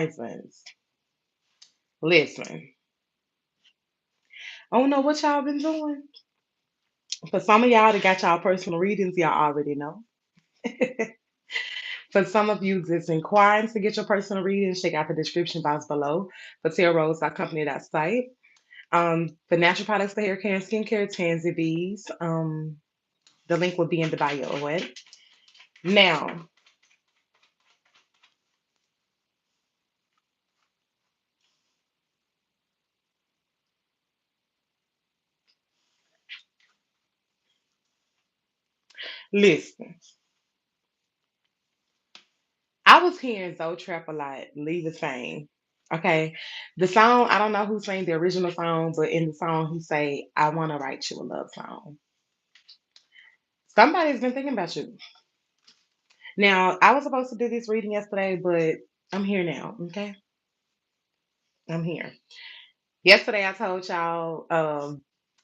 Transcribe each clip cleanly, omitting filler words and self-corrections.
Listen, listen. I don't know what y'all been doing. For some of y'all that got y'all personal readings, y'all already know. For some of you that's inquiring to get your personal readings, check out the description box below for TarRose.company.site. For natural products for hair care and skincare, Tanzi B's. The link will be in the bio. What? Now, listen. I was hearing Zoe Trap a lot, leave his fame. Okay. The song, I don't know who sang the original song, but in the song he say, I wanna write you a love song. Somebody's been thinking about you. Now, I was supposed to do this reading yesterday, but I'm here now. Okay. I'm here. Yesterday I told y'all,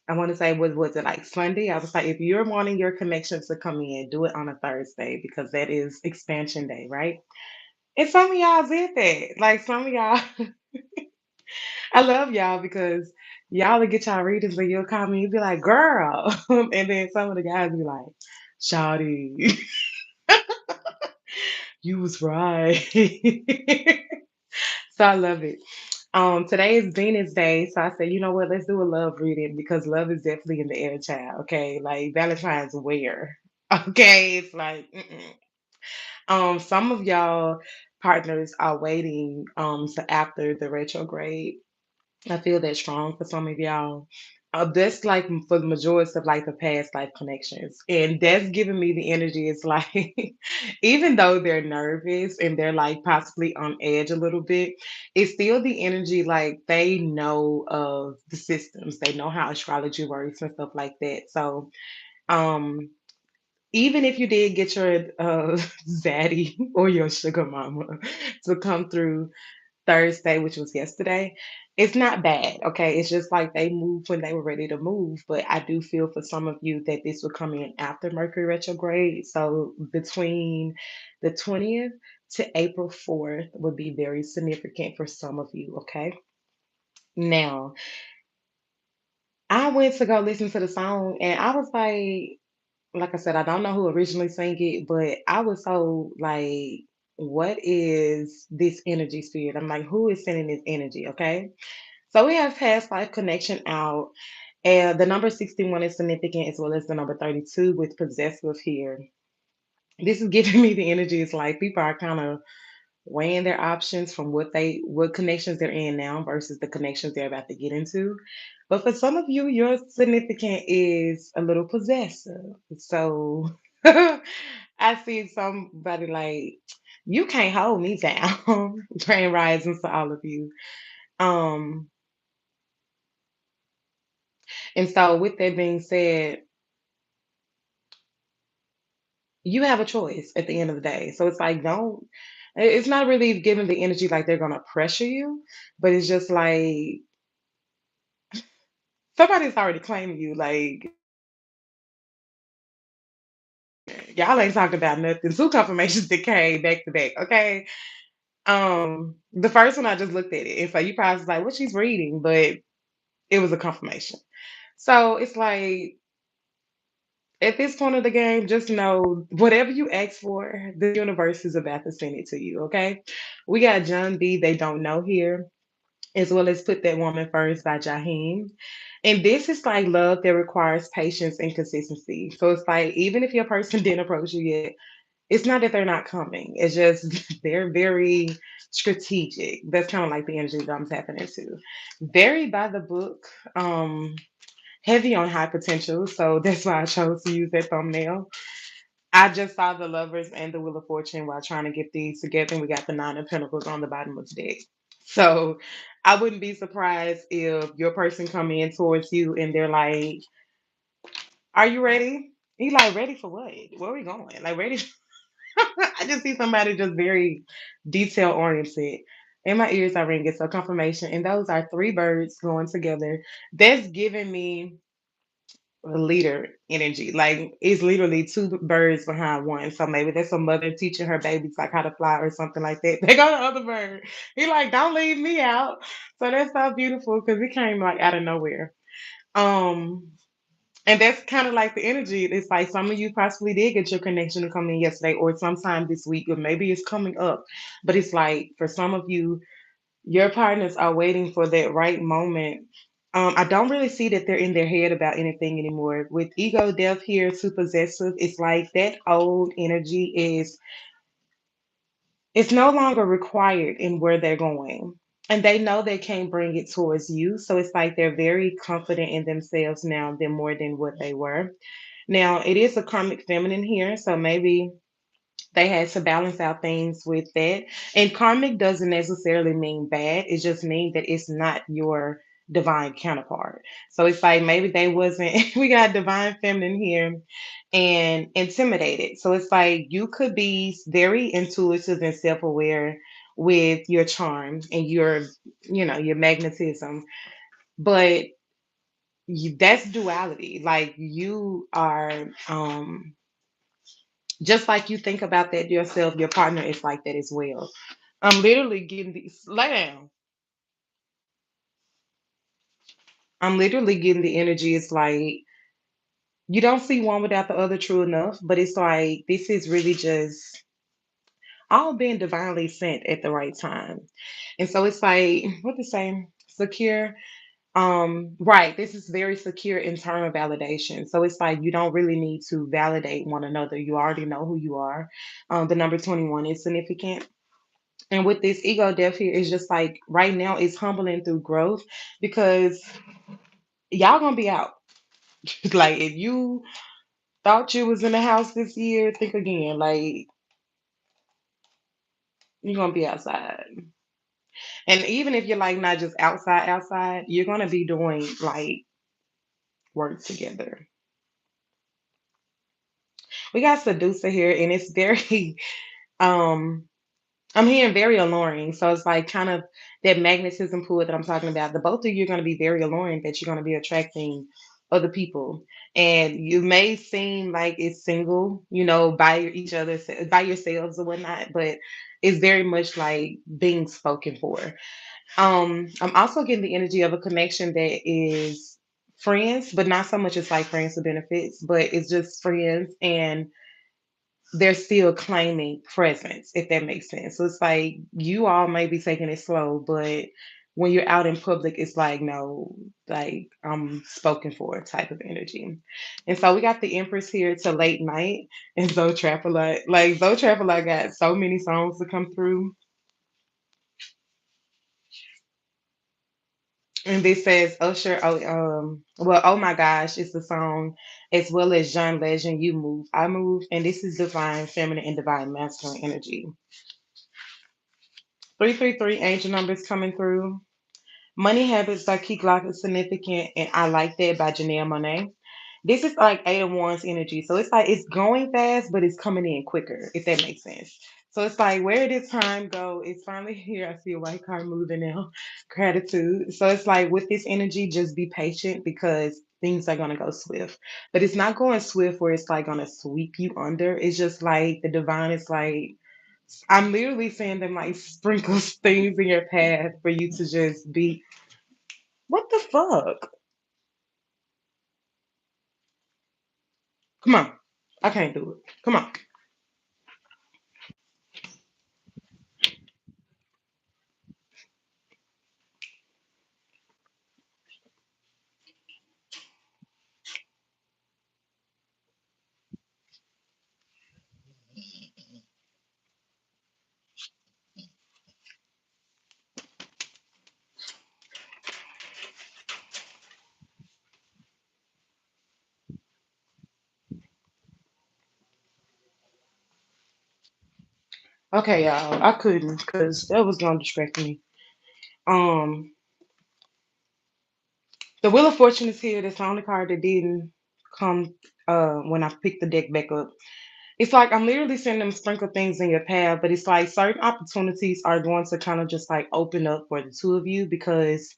I want to say was it like Sunday? I was like, if you're wanting your connections to come in, do it on a Thursday because that is expansion day, right? And some of y'all did that. Like some of y'all I love y'all because y'all will get y'all readings and you'll call me and be like, girl. And then some of the guys be like, Shawty, you was right. So I love it. Today is Venus Day, so I said, you know what, let's do a love reading because love is definitely in the air, child. Okay, like Valentine's where? Okay, it's like, mm-mm. Some of y'all partners are waiting to after the retrograde. I feel that strong for some of y'all. That's like for the majority of like the past life connections. And that's giving me the energy. It's like, even though they're nervous and they're like possibly on edge a little bit, it's still the energy like they know of the systems. They know how astrology works and stuff like that. So, um, even if you did get your zaddy or your sugar mama to come through Thursday, which was yesterday, it's not bad. Okay. It's just like they moved when they were ready to move. But I do feel for some of you that this will come in after Mercury retrograde. So between the 20th to April 4th would be very significant for some of you. Okay. Now, I went to go listen to the song and I was like I said, I don't know who originally sang it, but I was so like, what is this energy spirit? I'm like, who is sending this energy? Okay. So we have past life connection out, and the number 61 is significant as well as the number 32 with possessive here. This is giving me the energy. It's like people are kind of weighing their options from what connections they're in now versus the connections they're about to get into. But for some of you, your significant is a little possessive. So I see somebody like, you can't hold me down. Train rising to all of you. Um, and so with that being said, you have a choice at the end of the day. So it's like, don't, it's not really giving the energy like they're going to pressure you, but it's just like somebody's already claiming you. Like, y'all ain't talking about nothing. Two confirmations that came back to back. Okay. The first one I just looked at it. And so you probably was like, what she's reading, but it was a confirmation. So it's like, at this point of the game, just know whatever you ask for, the universe is about to send it to you. Okay. We got John B. They don't know here, as well as Put That Woman First by Jaheim. And this is like love that requires patience and consistency. So it's like, even if your person didn't approach you yet, it's not that they're not coming. It's just they're very strategic. That's kind of like the energy that I'm tapping into. Very by the book, heavy on high potential. So that's why I chose to use that thumbnail. I just saw the lovers and the wheel of fortune while trying to get these together, and we got the nine of pentacles on the bottom of the deck. So I wouldn't be surprised if your person come in towards you and they're like, "Are you ready?" You like, "Ready for what? Where are we going? Like ready?" I just see somebody just very detail oriented. And my ears are ringing, so confirmation. And those are three birds going together. That's giving me leader energy. Like it's literally two birds behind one. So maybe that's a mother teaching her babies like how to fly or something like that. They go the other bird. He like, don't leave me out. So that's so beautiful because it came like out of nowhere. Um, and that's kind of like the energy. It's like some of you possibly did get your connection to come in yesterday or sometime this week, or maybe it's coming up. But it's like for some of you, your partners are waiting for that right moment. I don't really see that they're in their head about anything anymore. With ego death here to possessive, it's like that old energy is it's no longer required in where they're going. And they know they can't bring it towards you. So it's like they're very confident in themselves now than more than what they were. Now it is a karmic feminine here, so maybe they had to balance out things with that. And karmic doesn't necessarily mean bad. It just means that it's not your divine counterpart. So it's like maybe they wasn't we got divine feminine here and intimidated. So it's like you could be very intuitive and self-aware with your charm and your your magnetism, but that's duality. Like you are just like you think about that yourself, your partner is like that as well. I'm literally getting these lay down. I'm literally getting the energy. It's like you don't see one without the other, true enough, but it's like this is really just all being divinely sent at the right time. And so it's like, what to say? Secure. Right. This is very secure internal validation. So it's like you don't really need to validate one another. You already know who you are. The number 21 is significant. And with this ego death here, it's just like right now it's humbling through growth because y'all gonna be out. Like if you thought you was in the house this year, think again. Like you're gonna be outside. And even if you're like not just outside, you're gonna be doing like work together. We got seducer here and it's very um I'm hearing very alluring. So it's like kind of that magnetism pool that I'm talking about. The both of you are going to be very alluring that you're going to be attracting other people. And you may seem like it's single, by each other, by yourselves or whatnot, but it's very much like being spoken for. I'm also getting the energy of a connection that is friends, but not so much as like friends with benefits, but it's just friends and they're still claiming presence, if that makes sense. So it's like you all may be taking it slow, but when you're out in public, it's like, no, like I'm spoken for type of energy. And so we got the Empress here to late night and Zoe Trapalot. Like Zoe Trapalot got so many songs to come through. And this says Usher, oh my gosh, it's the song, as well as John Legend, You Move, I Move. And this is divine feminine and divine masculine energy. 333 angel numbers coming through. Money Habits by Key Glock is significant, and I Like That by Janelle Monae. This is like Eight of Wands energy. So it's like it's going fast, but it's coming in quicker, if that makes sense. So it's like, where did time go? It's finally here. I see a white car moving now. Gratitude. So it's like with this energy, just be patient because things are gonna go swift. But it's not going swift where it's like gonna sweep you under. It's just like the divine is like I'm literally saying them like sprinkle things in your path for you to just be. What the fuck? Come on. I can't do it. Come on. Okay, y'all. I couldn't because that was gonna distract me. Um, the Wheel of Fortune is here. That's the only card that didn't come when I picked the deck back up. It's like I'm literally seeing them sprinkle things in your path, but it's like certain opportunities are going to kind of just like open up for the two of you because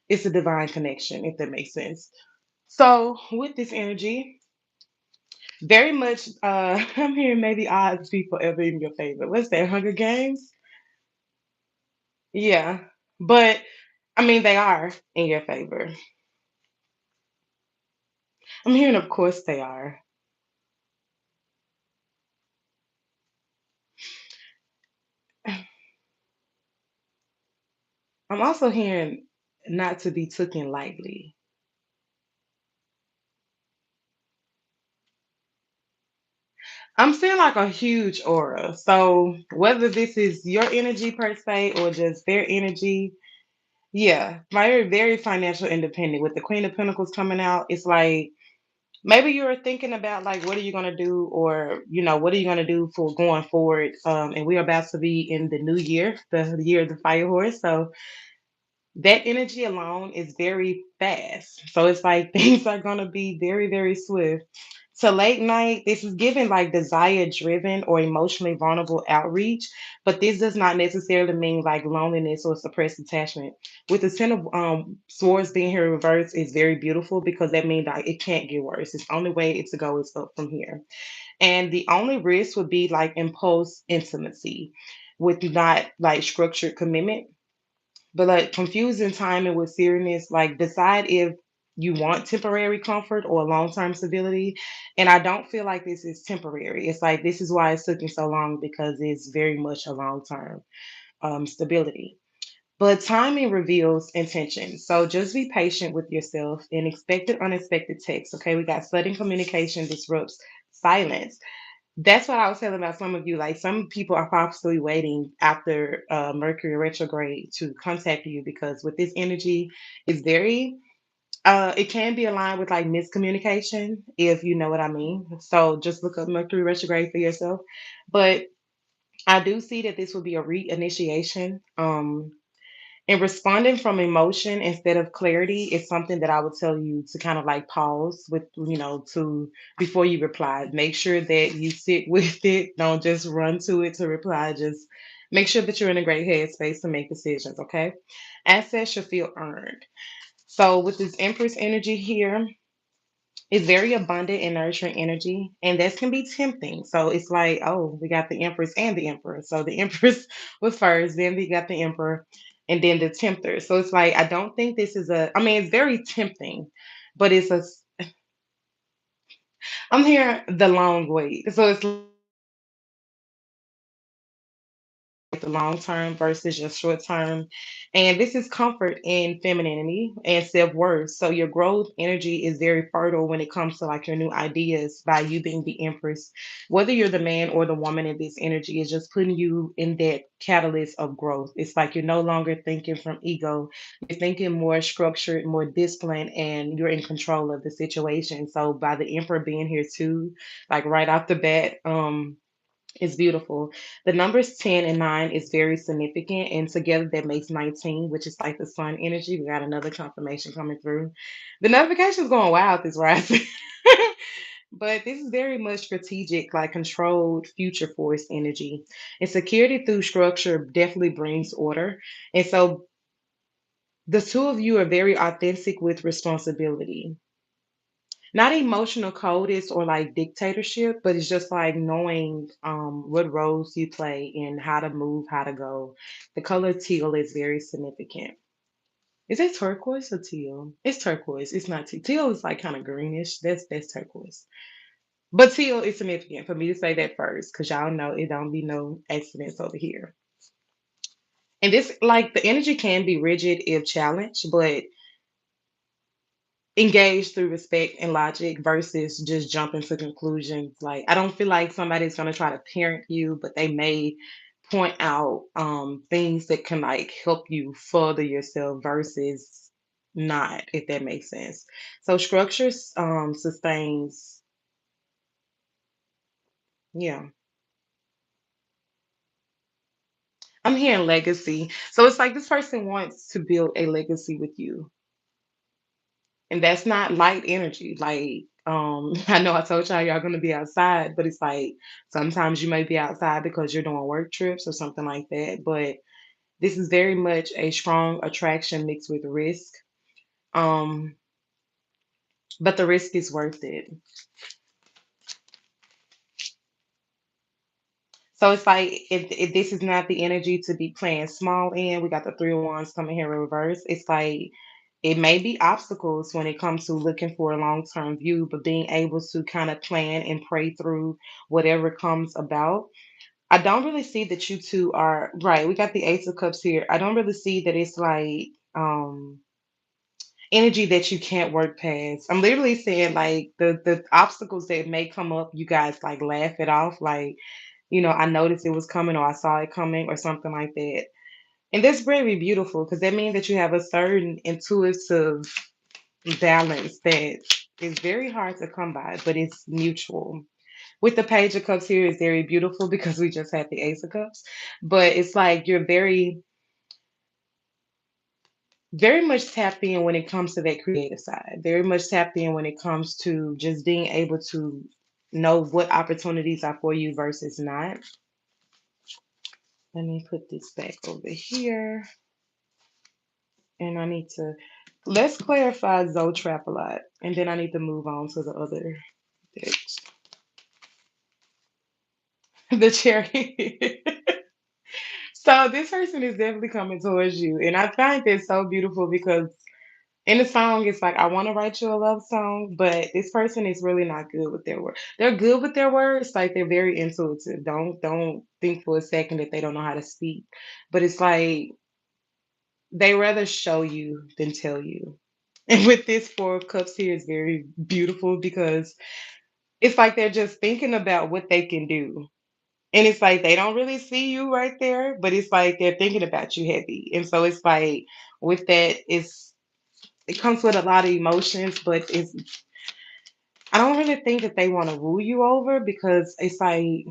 it's a divine connection, if that makes sense. So with this energy, very much I'm hearing maybe odds be forever in your favor. What's that, Hunger Games? Yeah. But I mean they are in your favor. I'm hearing of course they are. I'm also hearing not to be taken lightly. I'm seeing like a huge aura. So whether this is your energy per se or just their energy, yeah, very, very financial independent. With the Queen of Pentacles coming out, it's like maybe you're thinking about like what are you gonna do, or what are you gonna do for going forward. And we're about to be in the new year, the year of the fire horse. So that energy alone is very fast. So it's like things are gonna be very, very swift. So late night, this is given like desire driven or emotionally vulnerable outreach, but this does not necessarily mean like loneliness or suppressed attachment. With the Ten of Swords being here reversed is very beautiful because that means like it can't get worse. It's the only way it to go is up from here. And the only risk would be like impulse intimacy with not like structured commitment. But like confusing timing with seriousness, like decide if you want temporary comfort or long-term stability. And I don't feel like this is temporary. It's like this is why it's taking so long because it's very much a long-term stability. But timing reveals intention. So just be patient with yourself and expected unexpected text. Okay, we got sudden communication disrupts silence. That's what I was telling about some of you. Like some people are possibly waiting after Mercury retrograde to contact you because with this energy, it's very it can be aligned with like miscommunication, if you know what I mean. So just look up Mercury retrograde for yourself. But I do see that this will be a reinitiation. And responding from emotion instead of clarity is something that I would tell you to kind of like pause with, to before you reply. Make sure that you sit with it. Don't just run to it to reply. Just make sure that you're in a great headspace to make decisions, okay? Assets should feel earned. So with this Empress energy here, it's very abundant and nurturing energy, and this can be tempting. So it's like, oh, we got the Empress and the Emperor. So the Empress was first, then we got the Emperor, and then the Tempter. So it's like, I don't think this is a, I mean, it's very tempting, but I'm here the long wait. So it's the long term versus your short term. And this is comfort in femininity and self worth. So your growth energy is very fertile when it comes to like your new ideas by you being the empress. Whether you're the man or the woman in this energy is just putting you in that catalyst of growth. It's like you're no longer thinking from ego, you're thinking more structured, more disciplined, and you're in control of the situation. So by the emperor being here too, like right off the bat, it's beautiful. The numbers 10 and 9 is very significant, and together that makes 19, which is like the sun energy. We got another confirmation coming through. The notification's going wild this rising. But this is very much strategic, like controlled future force energy. And security through structure definitely brings order. And so the two of you are very authentic with responsibility, not emotional codist or like dictatorship, but it's just like knowing what roles you play and how to move, how to go. The color teal is very significant. Is it turquoise or teal? It's turquoise. It's not teal. Teal is like kind of greenish. That's turquoise. But teal is significant for me to say that first, because y'all know it don't be no accidents over here. And this like the energy can be rigid if challenged, but engage through respect and logic versus just jumping to conclusions. Like I don't feel like somebody's gonna try to parent you, but they may point out things that can like help you further yourself versus not, if that makes sense. So structures sustains, yeah. I'm hearing legacy. So it's like this person wants to build a legacy with you. And that's not light energy. Like, I know I told y'all gonna be outside, but it's like sometimes you may be outside because you're doing work trips or something like that. But this is very much a strong attraction mixed with risk. Um, but the risk is worth it. So it's like if this is not the energy to be playing small in, we got the three of wands coming here in reverse. It's like it may be obstacles when it comes to looking for a long-term view, but being able to kind of plan and pray through whatever comes about. I don't really see that you two are right. We got the Ace of Cups here. I don't really see that it's like energy that you can't work past. I'm literally saying like the obstacles that may come up, you guys like laugh it off, like, I noticed it was coming or I saw it coming or something like that. And that's very beautiful because that means that you have a certain intuitive balance that is very hard to come by, but it's mutual. With the Page of Cups here is very beautiful because we just had the Ace of Cups, but it's like you're very, very much tapped in when it comes to that creative side. Very much tapped in when it comes to just being able to know what opportunities are for you versus not. Let me put this back over here. And I need to let's clarify Zotrap a lot. And then I need to move on to the other decks. The cherry. So this person is definitely coming towards you. And I find this so beautiful because in the song, it's like, I want to write you a love song, but this person is really not good with their words. They're good with their words, like they're very intuitive. Don't think for a second that they don't know how to speak. But it's like they rather show you than tell you. And with this Four of Cups here is very beautiful because it's like they're just thinking about what they can do. And it's like they don't really see you right there, but it's like they're thinking about you heavy. And so it's like with that, it comes with a lot of emotions, but I don't really think that they want to woo you over because it's like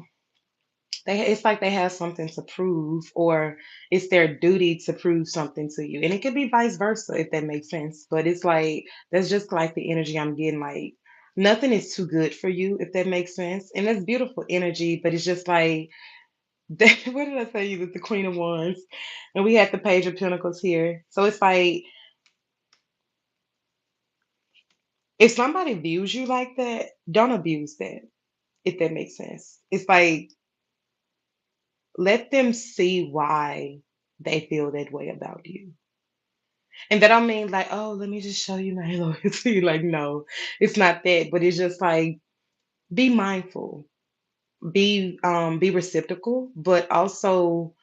they have something to prove or it's their duty to prove something to you. And it could be vice versa if that makes sense. But it's like that's just like the energy I'm getting, like nothing is too good for you, if that makes sense. And that's beautiful energy, but it's just like what did I tell you with the Queen of Wands? And we had the Page of Pentacles here. So it's like if somebody views you like that, don't abuse that, if that makes sense. It's like let them see why they feel that way about you. And that don't mean like, oh, let me just show you my loyalty. Like, no, it's not that. But it's just like be mindful, be reciprocal, but also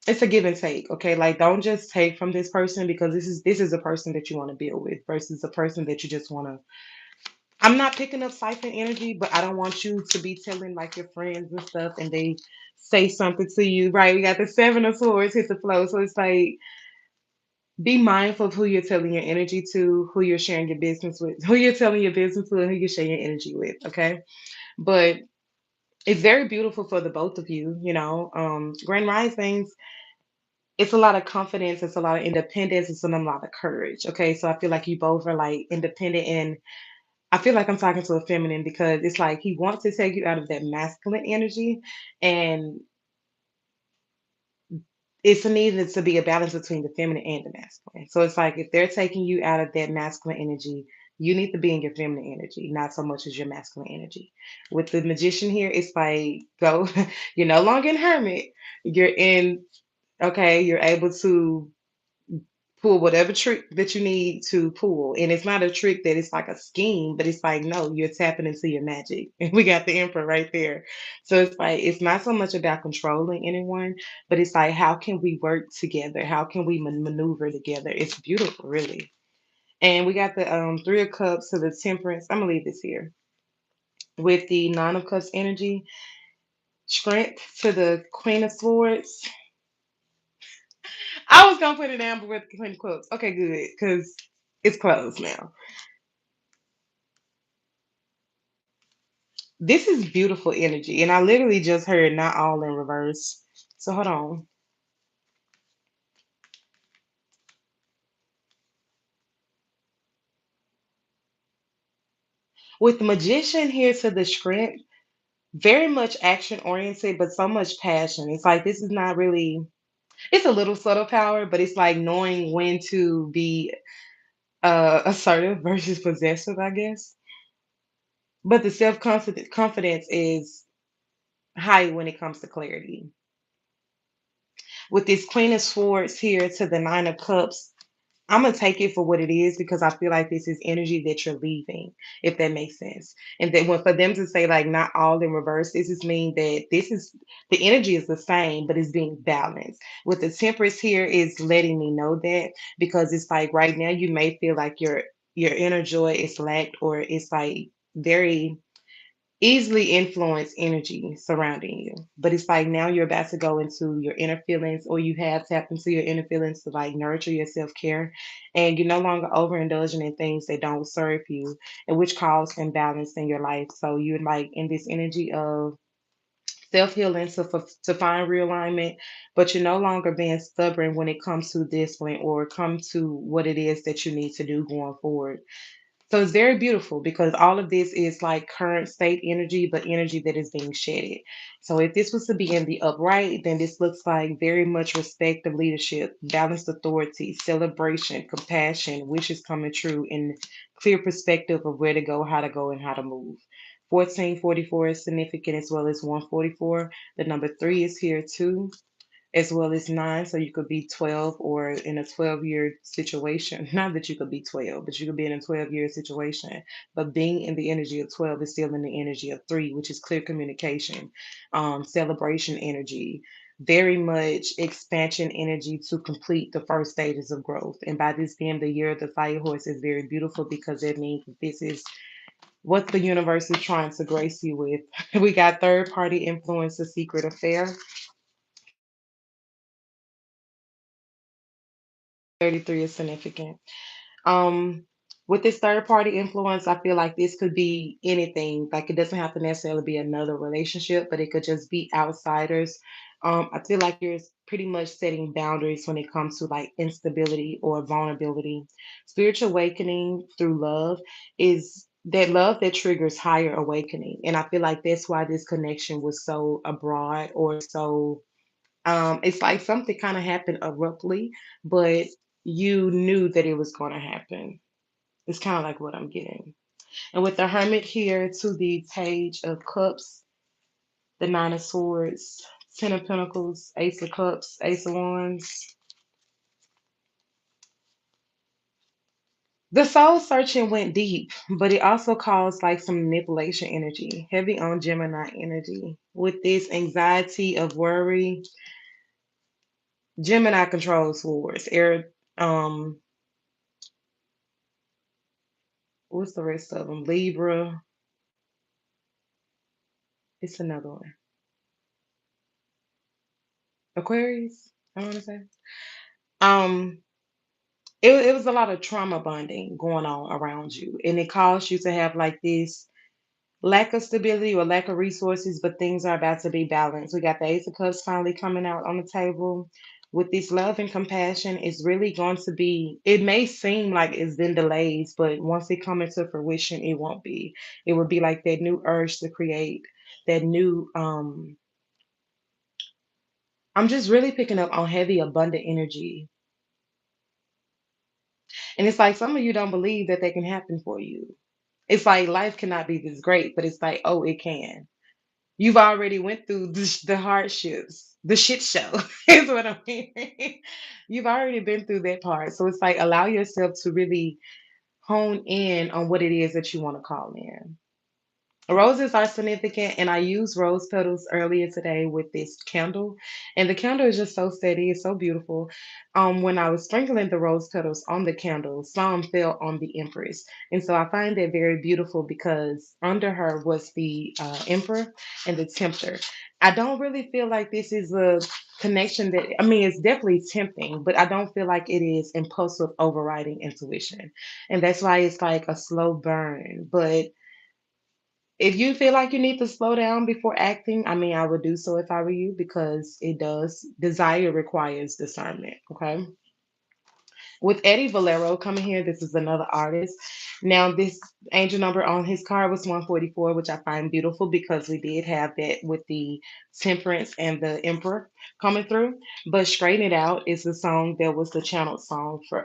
it's a give and take. Okay. Like don't just take from this person because this is a person that you want to build with versus a person that you just want to. I'm not picking up siphon energy, but I don't want you to be telling like your friends and stuff and they say something to you. Right. We got the Seven of Swords hit the flow. So it's like be mindful of who you're telling your energy to, who you're sharing your business with, who you're telling your business to, and who you're sharing your energy with. Okay. But it's very beautiful for the both of you, Grand Risings, it's a lot of confidence, it's a lot of independence, it's a lot of courage. Okay. So I feel like you both are like independent and I feel like I'm talking to a feminine because it's like he wants to take you out of that masculine energy and it's needed to be a balance between the feminine and the masculine. So it's like if they're taking you out of that masculine energy, you need to be in your feminine energy, not so much as your masculine energy. With the magician here, it's like go, you're no longer in hermit. You're in, okay, you're able to pull whatever trick that you need to pull. And it's not a trick that it's like a scheme, but it's like, no, you're tapping into your magic. And we got the emperor right there. So it's like, it's not so much about controlling anyone, but it's like, how can we work together? How can we maneuver together? It's beautiful, really. And we got the Three of Cups to the Temperance. I'm gonna leave this here with the Nine of Cups energy, strength to the Queen of Swords. I was gonna put it down, but with the Queen of Cups. Okay, good, because it's closed now. This is beautiful energy, and I literally just heard not all in reverse. So hold on. With the magician here to the strength, very much action oriented, but so much passion. It's like this is not really. It's a little subtle power, but it's like knowing when to be. assertive versus possessive, I guess. But the confidence is high when it comes to clarity. With this Queen of Swords here to the Nine of Cups, I'm gonna take it for what it is because I feel like this is energy that you're leaving, if that makes sense. And then when for them to say like not all in reverse, this is mean that this is the energy is the same, but it's being balanced. With the Temperance here is letting me know that because it's like right now you may feel like your inner joy is lacked or it's like very easily influence energy surrounding you. But it's like now you're about to go into your inner feelings, or you have tapped into your inner feelings to like nurture your self care. And you're no longer overindulging in things that don't serve you, and which cause imbalance in your life. So you're like in this energy of self healing to find realignment, but you're no longer being stubborn when it comes to discipline or come to what it is that you need to do going forward. So it's very beautiful because all of this is like current state energy, but energy that is being shedded. So if this was to be in the upright, then this looks like very much respect of leadership, balanced authority, celebration, compassion, wishes coming true, and clear perspective of where to go, and how to move. 1444 is significant as well as 144. The number three is here too as well as nine. So you could be 12 or in a 12-year situation. Not that you could be 12, but you could be in a 12-year situation. But being in the energy of 12 is still in the energy of three, which is clear communication, celebration energy, very much expansion energy to complete the first stages of growth. And by this being the year of the fire horse is very beautiful because it means that this is what the universe is trying to grace you with. We got third party influence, a secret affair. 33 is significant. Um, with this third party influence, I feel like this could be anything. Like it doesn't have to necessarily be another relationship, but it could just be outsiders. I feel like you're pretty much setting boundaries when it comes to like instability or vulnerability. Spiritual awakening through love is that love that triggers higher awakening. And I feel like that's why this connection was so abroad or so it's like something kind of happened abruptly, but you knew that it was going to happen. It's kind of like what I'm getting. And with the Hermit here to the Page of Cups, the Nine of Swords, Ten of Pentacles, Ace of Cups, Ace of Wands. The soul searching went deep, but it also caused like some manipulation energy, heavy on Gemini energy. With this anxiety of worry, Gemini controls swords. Air, what's the rest of them? Libra. It's another one. Aquarius, I want to say. Um, it was a lot of trauma bonding going on around you, and it caused you to have like this lack of stability or lack of resources, but things are about to be balanced. We got the Ace of Cups finally coming out on the table. With this love and compassion, it's really going to be, it may seem like it's been delays, but once it comes into fruition, it won't be. It will be like that new urge to create, that new I'm just really picking up on heavy, abundant energy. And it's like some of you don't believe that they can happen for you. It's like life cannot be this great, but it's like, oh, it can. You've already went through the hardships, the shit show is what I'm hearing. You've already been through that part. So it's like allow yourself to really hone in on what it is that you want to call in. Roses are significant, and I used rose petals earlier today with this candle, and the candle is just so steady. It's so beautiful. When I was sprinkling the rose petals on the candle, some fell on the Empress, and so I find that very beautiful because under her was the Emperor and the Tempter. I don't really feel like this is a connection that I mean, it's definitely tempting, but I don't feel like it is impulsive overriding intuition, and that's why it's like a slow burn, but if you feel like you need to slow down before acting, I mean, I would do so if I were you because it does. Desire requires discernment. Okay. With Eddie Valero coming here, this is another artist. Now, this angel number on his card was 144, which I find beautiful because we did have that with the Temperance and the Emperor coming through. But Straighten It Out is the song that was the channeled song for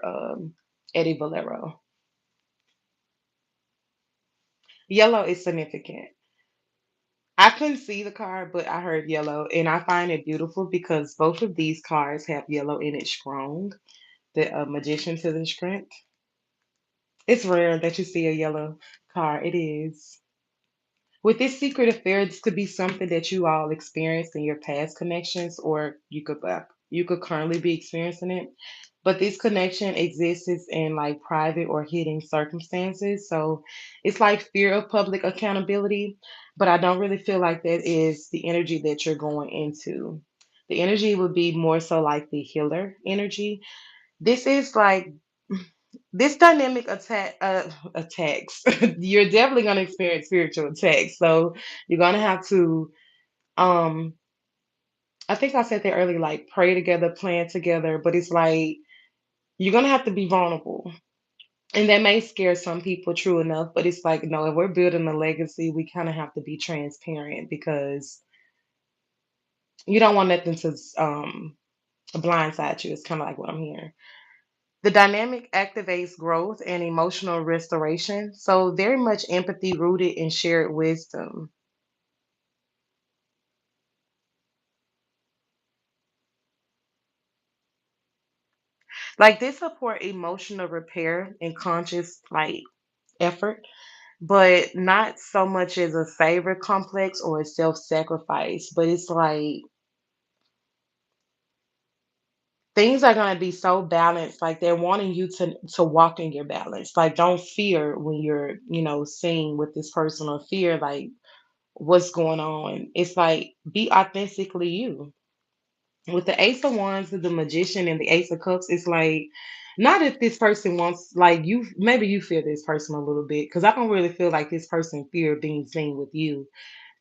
Eddie Valero. Yellow is significant. I couldn't see the card, but I heard yellow, and I find it beautiful because both of these cards have yellow in it strong. The magician to the strength. It's rare that you see a yellow card. It is. With this secret affair, this could be something that you all experienced in your past connections, or you could currently be experiencing it. But this connection exists in like private or hidden circumstances. So it's like fear of public accountability, but I don't really feel like that is the energy that you're going into. The energy would be more so like the healer energy. This is like this dynamic attacks. You're definitely going to experience spiritual attacks. So you're going to have to um I think I said that earlier, like pray together, plan together, but it's like you're going to have to be vulnerable. And that may scare some people, true enough, but it's like, no, if we're building a legacy, we kind of have to be transparent because you don't want nothing to blindside you. It's kind of like what I'm hearing. The dynamic activates growth and emotional restoration. So, very much empathy rooted in shared wisdom. Like this support emotional repair and conscious like effort, but not so much as a favor complex or a self-sacrifice. But it's like things are gonna be so balanced. Like they're wanting you to walk in your balance. Like don't fear when you're, seeing with this person or fear like what's going on. It's like be authentically you. With the Ace of Wands, the Magician, and the Ace of Cups, it's like not if this person wants like you. Maybe you fear this person a little bit because I don't really feel like this person fear being seen with you.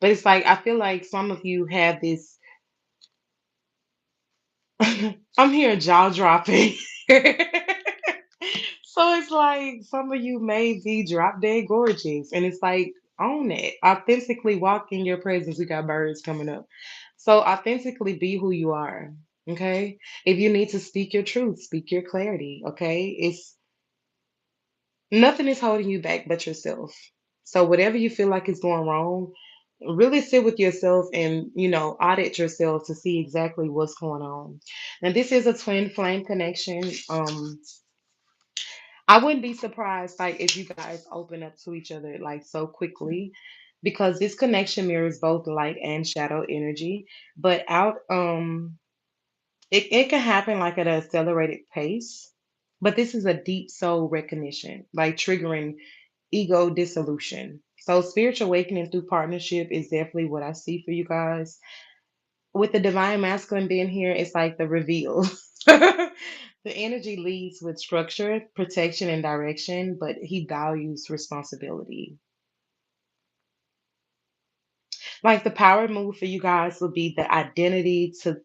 But it's like I feel like some of you have this. I'm hearing jaw dropping. So it's like some of you may be drop dead gorgeous, and it's like own it. Authentically walk in your presence. We got birds coming up, so authentically be who you are. Okay, if you need to speak your truth, speak your clarity. Okay, it's nothing is holding you back but yourself. So whatever you feel like is going wrong, really sit with yourself and audit yourself to see exactly what's going on. Now this is a twin flame connection. I wouldn't be surprised like if you guys open up to each other like so quickly because this connection mirrors both light and shadow energy. But it can happen like at an accelerated pace. But this is a deep soul recognition, like triggering ego dissolution. So spiritual awakening through partnership is definitely what I see for you guys. With the divine masculine being here, it's like the reveal. The energy leads with structure, protection, and direction, but he values responsibility. Like the power move for you guys would be the identity to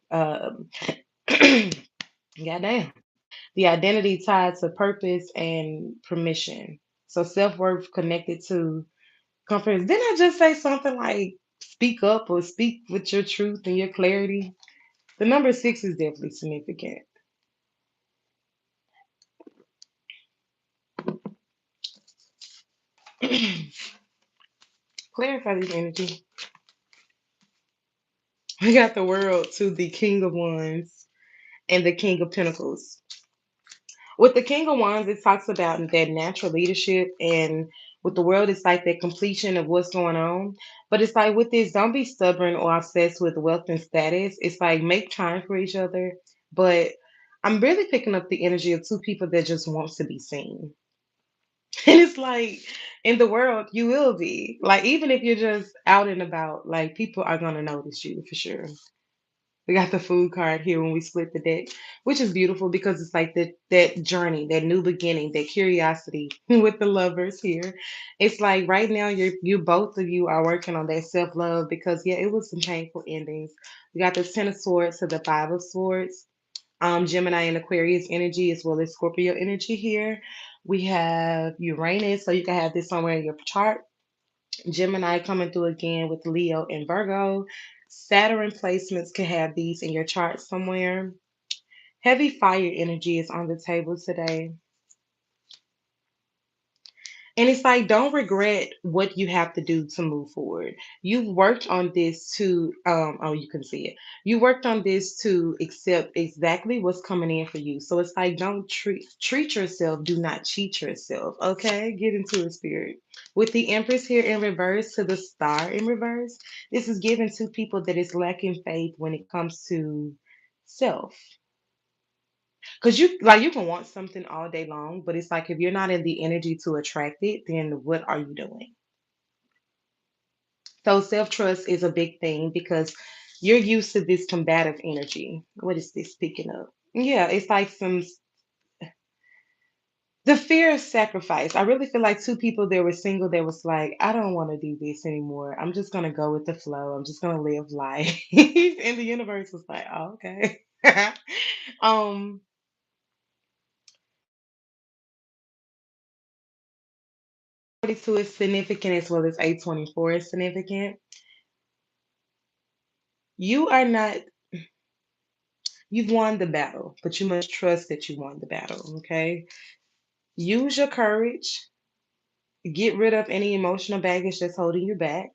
goddamn. The identity tied to purpose and permission. So self-worth connected to confidence. Didn't I just say something like speak up or speak with your truth and your clarity? The number six is definitely significant. Clarify this energy. We got the world to the King of Wands and the King of Pentacles. With the King of Wands, it talks about that natural leadership, and with the world, it's like that completion of what's going on. But it's like with this, don't be stubborn or obsessed with wealth and status. It's like make time for each other. But I'm really picking up the energy of two people that just wants to be seen. And it's like in the world, you will be. Like, even if you're just out and about, like people are gonna notice you for sure. We got the food card here when we split the deck, which is beautiful because it's like that journey, that new beginning, that curiosity with the lovers here. It's like right now you both of you are working on that self-love because yeah, it was some painful endings. We got the Ten of Swords to the Five of Swords. Gemini and Aquarius energy as well as Scorpio energy here. We have Uranus, so you can have this somewhere in your chart. Gemini coming through again with Leo and Virgo. Saturn placements can have these in your chart somewhere. Heavy fire energy is on the table today. And it's like, don't regret what you have to do to move forward. You've worked on this to, oh, you can see it. You worked on this to accept exactly what's coming in for you. So it's like, don't treat yourself. Do not cheat yourself. Okay, get into a spirit. With the Empress here in reverse to the Star in reverse, this is given to people that is lacking faith when it comes to self. Because you can want something all day long, but it's like if you're not in the energy to attract it, then what are you doing? So self-trust is a big thing because you're used to this combative energy. What is this picking up? Yeah, it's like the fear of sacrifice. I really feel like two people that were single that was like, I don't want to do this anymore. I'm just gonna go with the flow. I'm just gonna live life. And the universe was like, oh, okay. um 42 is significant as well as 824 is significant. You are not, you've won the battle, but you must trust that you won the battle, okay? Use your courage, get rid of any emotional baggage that's holding you back,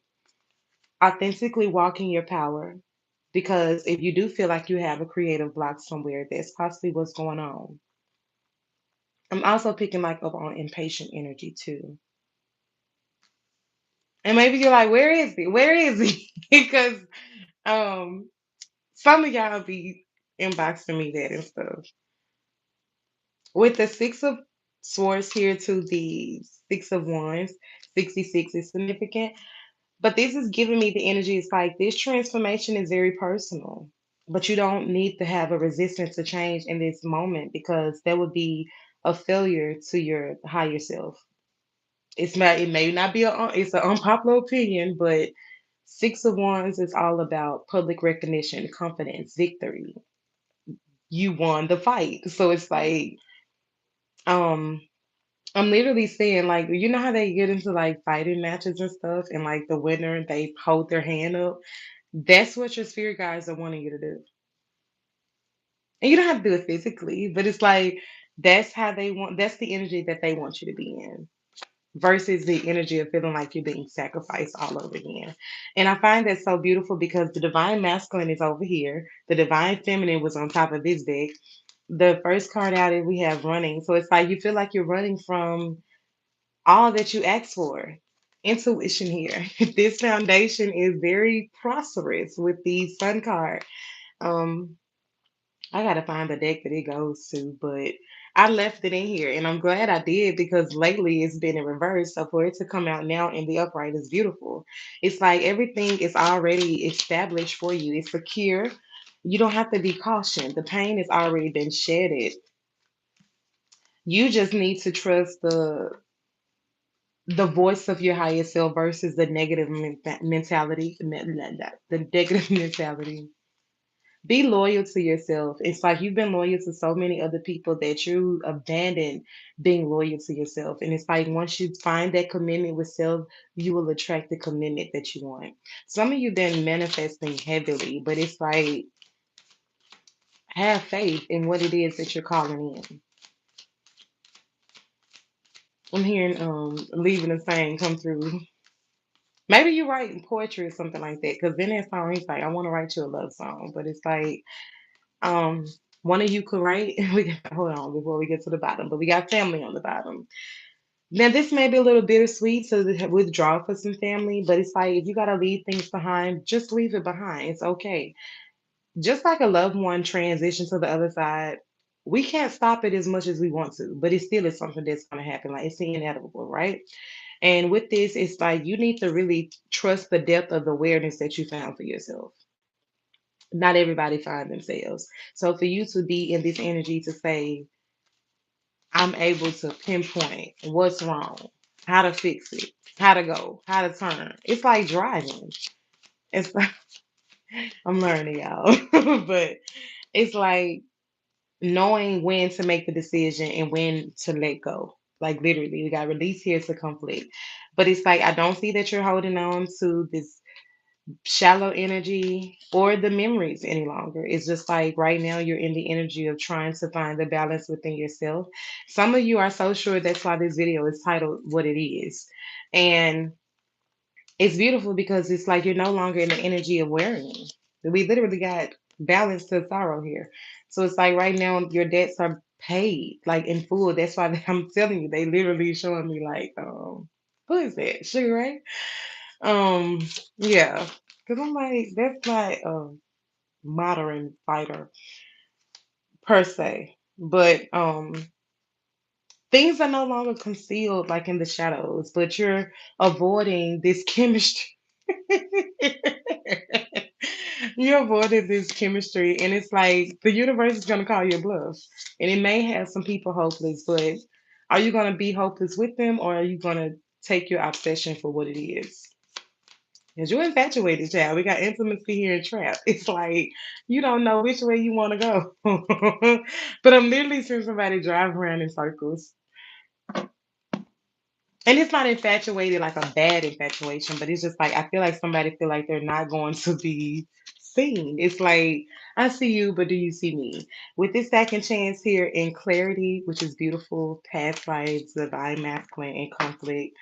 authentically walk in your power. Because if you do feel like you have a creative block somewhere, that's possibly what's going on. I'm also picking like up on impatient energy too. And maybe you're like, where is he? Where is he? Because um some of y'all be inboxing me that and stuff. With the Six of Swords here to the Six of Wands, 66 is significant. But this is giving me the energy. It's like this transformation is very personal, but you don't need to have a resistance to change in this moment because that would be a failure to your higher self. It may not be it's an unpopular opinion, but Six of Wands is all about public recognition, confidence, victory. You won the fight. So it's like, um, I'm literally saying, like, you know how they get into like fighting matches and stuff, and like the winner, they hold their hand up. That's what your spirit guides are wanting you to do. And you don't have to do it physically, but it's like that's how they want, that's the energy that they want you to be in versus the energy of feeling like you're being sacrificed all over again. And I find that so beautiful because the divine masculine is over here, the divine feminine was on top of this deck. The first card out is we have running. So it's like you feel like you're running from all that you asked for. Intuition here. This foundation is very prosperous with the sun card. Um, I gotta find the deck that it goes to, but I left it in here and I'm glad I did because lately it's been in reverse. So for it to come out now in the upright is beautiful. It's like everything is already established for you. It's secure. You don't have to be cautioned. The pain has already been shedded. You just need to trust the voice of your higher self versus the negative mentality, the negative mentality. Be loyal to yourself. It's like you've been loyal to so many other people that you abandoned being loyal to yourself. And it's like once you find that commitment with self, you will attract the commitment that you want. Some of you been manifesting heavily, but it's like have faith in what it is that you're calling in. I'm hearing leaving the same come through. Maybe you write poetry or something like that. Cause then that song he's like, I want to write you a love song. But it's like Um, one of you could write. Hold on before we get to the bottom, but we got family on the bottom. Now, this may be a little bittersweet to withdraw for some family, but it's like if you got to leave things behind, just leave it behind. It's okay. Just like a loved one transition to the other side, we can't stop it as much as we want to, but it still is something that's going to happen. Like it's inevitable, right? And with this, it's like you need to really trust the depth of the awareness that you found for yourself. Not everybody find themselves. So for you to be in this energy to say, I'm able to pinpoint what's wrong, how to fix it, how to go, how to turn. It's like driving. It's like I'm learning, y'all. But it's like knowing when to make the decision and when to let go. Like literally, we got release here to conflict. But it's like I don't see that you're holding on to this shallow energy or the memories any longer. It's just like right now you're in the energy of trying to find the balance within yourself. Some of you are so sure that's why this video is titled what it is. And it's beautiful because it's like you're no longer in the energy of worrying. We literally got balance to sorrow here. So it's like right now your debts are paid like in full. That's why I'm telling you, they literally showing me like, who is that? Sugar Ray? Um, yeah. Cause I'm like, that's not a modern fighter per se. But things are no longer concealed like in the shadows, but you're avoiding this chemistry. You're avoiding this chemistry, and it's like the universe is gonna call you a bluff. And it may have some people hopeless, but are you gonna be hopeless with them or are you gonna take your obsession for what it is? Because you're infatuated, child. We got intimacy here in trap. It's like you don't know which way you want to go. But I'm literally seeing somebody drive around in circles. And it's not infatuated like a bad infatuation, but it's just like I feel like somebody feel like they're not going to be seen. It's like I see you, but do you see me? With this second chance here in clarity, which is beautiful, past lives, divine masculine, and conflict.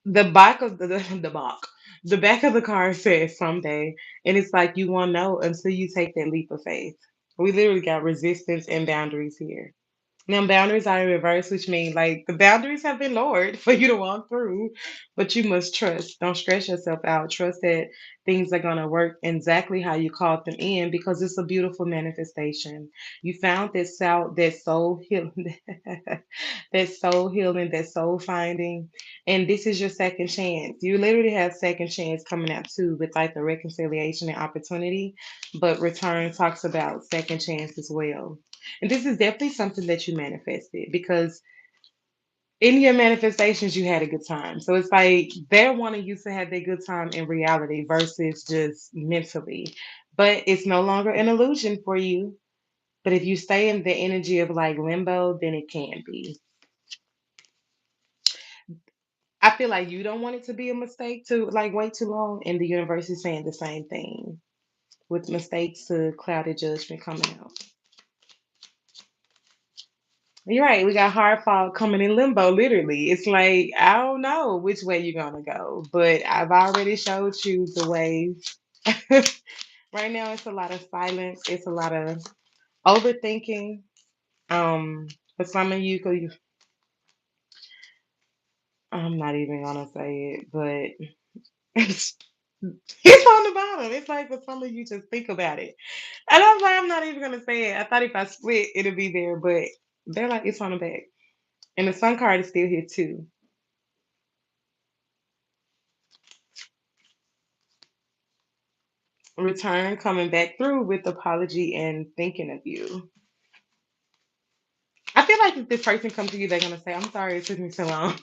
The back of the back. The back of the card says someday, and it's like you won't know until you take that leap of faith. We literally got resistance and boundaries here. Now, boundaries are in reverse, which means like the boundaries have been lowered for you to walk through, but you must trust. Don't stress yourself out. Trust that things are going to work exactly how you called them in because it's a beautiful manifestation. You found that soul healing, that soul healing, that soul finding, and this is your second chance. You literally have second chance coming out too with like the reconciliation and opportunity, but return talks about second chance as well. And this is definitely something that you manifested because in your manifestations, you had a good time. So it's like they're wanting you to have that good time in reality versus just mentally. But it's no longer an illusion for you. But if you stay in the energy of like limbo, then it can be. I feel like you don't want it to be a mistake to like wait too long, and the universe is saying the same thing with mistakes to clouded judgment coming out. You're right. We got hard fog coming in limbo, literally. It's like, I don't know which way you're going to go, but I've already showed you the way. Right now, it's a lot of silence, it's a lot of overthinking. Um, for some of you, 'cause I'm not even going to say it, but it's on the bottom. It's like for some of you, just think about it. And I was like, I'm not even going to say it. I thought if I split, it'd be there, but they're like, it's on the back. And the sun card is still here too. Return coming back through with apology and thinking of you. I feel like if this person comes to you, they're gonna say, "I'm sorry it took me so long."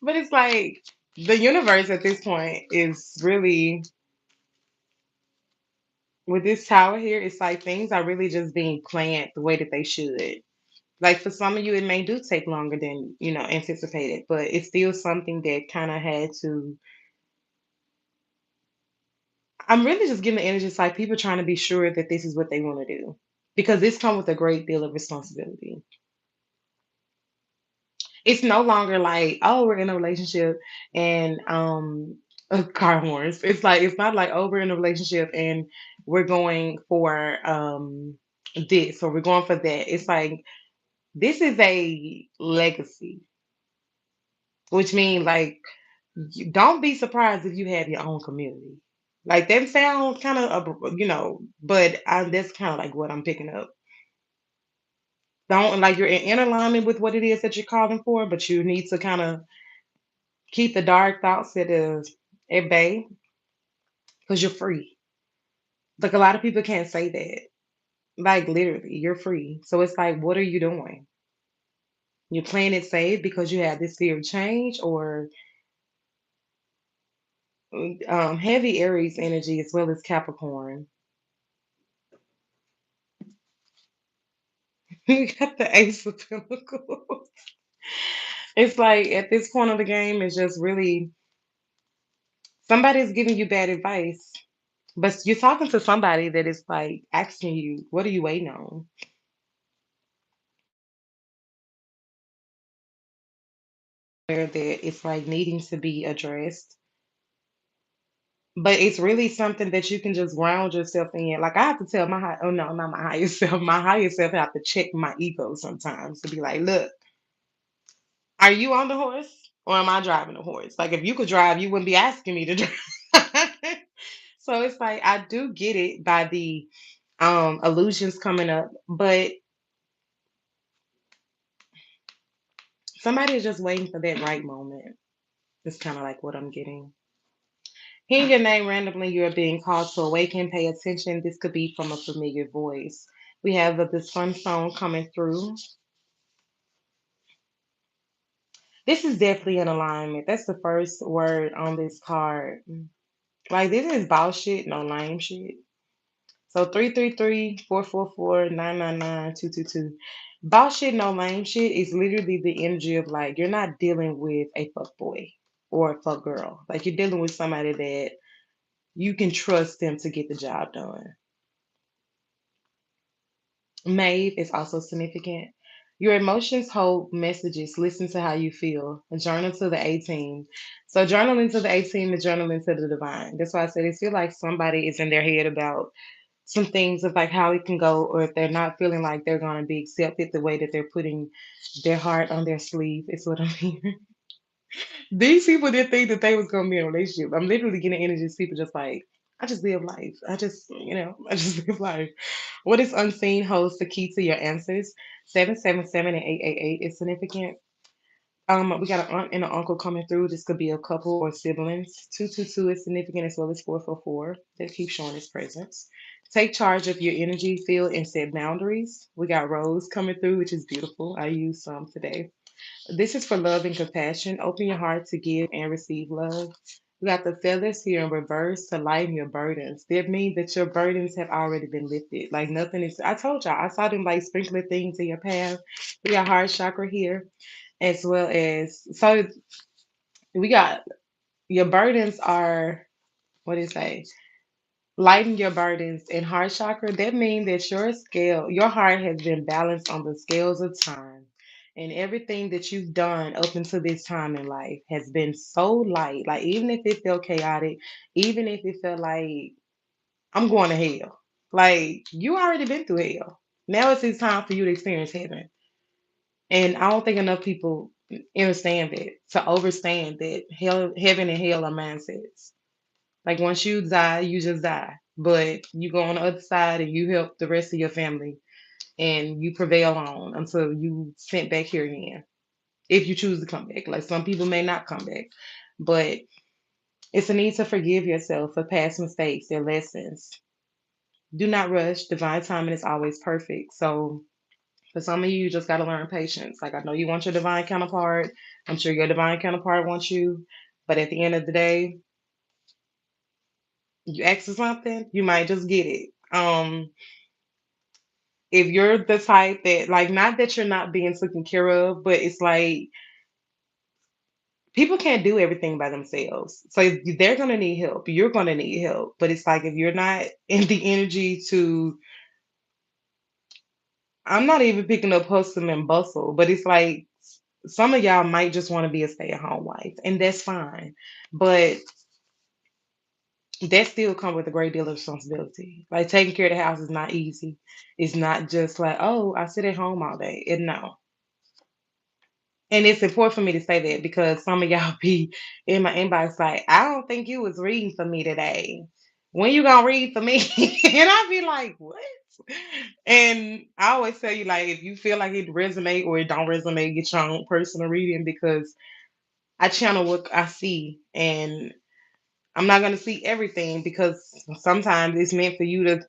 But it's like the universe at this point is really with this tower here. It's like things are really just being planned the way that they should. Like for some of you, it may do take longer than anticipated, but it's still something that kind of had to. I'm really just getting the energy. It's like people trying to be sure that this is what they want to do because this comes with a great deal of responsibility. It's no longer like, oh, we're in a relationship and car horns. It's like it's not like oh, we're in a relationship and we're going for this or we're going for that. It's like this is a legacy, which means like you don't be surprised if you have your own community. Like that sounds kind of but that's kind of like what I'm picking up. Don't like you're in alignment with what it is that you're calling for, but you need to kind of keep the dark thoughts at bay because you're free. Like a lot of people can't say that. Like literally, you're free. So it's like, what are you doing? You're playing it safe because you have this fear of change or heavy Aries energy as well as Capricorn. You got the Ace of Pentacles. It's like at this point of the game, it's just really somebody's giving you bad advice, but you're talking to somebody that is like asking you, "What are you waiting on?" Where that it's like needing to be addressed, but it's really something that you can just ground yourself in. Like I have to tell my high, oh no, not my higher self. My higher self have to check my ego sometimes to be like, "Look, are you on the horse or am I driving the horse? Like if you could drive, you wouldn't be asking me to drive." So it's like I do get it by the illusions coming up, but somebody is just waiting for that right moment. It's kind of like what I'm getting. Hearing your name randomly, you're being called to awaken. Pay attention. This could be from a familiar voice. We have this fun song coming through. This is definitely an alignment. That's the first word on this card. Like this is bullshit, no lame shit. So 333-444-999-222. Boss shit, no lame shit is literally the energy of like you're not dealing with a fuck boy or a fuck girl. Like you're dealing with somebody that you can trust them to get the job done. Maeve is also significant. Your emotions hold messages. Listen to how you feel. Journal to the 18. So journaling to the 18 is journaling to the divine. That's why I said it feel like somebody is in their head about some things of like how it can go, or if they're not feeling like they're going to be accepted the way that they're putting their heart on their sleeve, is what I'm hearing. These people didn't think that they was going to be in a relationship. I'm literally getting energies. People just like, I just live life. I just, I just live life. What is unseen holds the key to your answers. 777 and 888 is significant. We got an aunt and an uncle coming through. This could be a couple or siblings. 222 is significant as well as 444. That keeps showing its presence. Take charge of your energy field and set boundaries. We got Rose coming through, which is beautiful. I used some today. This is for love and compassion. Open your heart to give and receive love. We got the feathers here in reverse to lighten your burdens. That means that your burdens have already been lifted. Like nothing is, I told y'all, I saw them like sprinkling things in your path. We got heart chakra here as well as, so we got your burdens are, what do you say? Lighten your burdens in heart chakra. That means that your scale, your heart has been balanced on the scales of time. And everything that you've done up until this time in life has been so light. Like, even if it felt chaotic, even if it felt like I'm going to hell, like, you already been through hell. Now it's time for you to experience heaven. And I don't think enough people understand that, to understand that hell, heaven and hell are mindsets. Like once you die, you just die. But you go on the other side and you help the rest of your family and you prevail on until you sent back here again. If you choose to come back. Like some people may not come back. But it's a need to forgive yourself for past mistakes and lessons. Do not rush. Divine timing is always perfect. So for some of you, you just got to learn patience. Like I know you want your divine counterpart. I'm sure your divine counterpart wants you. But at the end of the day, you ask for something, you might just get it. If you're the type that like not that you're not being taken care of, but it's like people can't do everything by themselves. So they're gonna need help. You're gonna need help. But it's like if you're not in the energy to, I'm not even picking up hustle and bustle, but it's like some of y'all might just want to be a stay-at-home wife, and that's fine. But that still comes with a great deal of responsibility. Like taking care of the house is not easy. It's not just like, oh, I sit at home all day. And no. And it's important for me to say that because some of y'all be in my inbox like, I don't think you was reading for me today. When you gonna read for me? And I be like, what? And I always tell you like, if you feel like it resonate or it don't resonate, get your own personal reading because I channel what I see, and I'm not gonna see everything because sometimes it's meant for you to,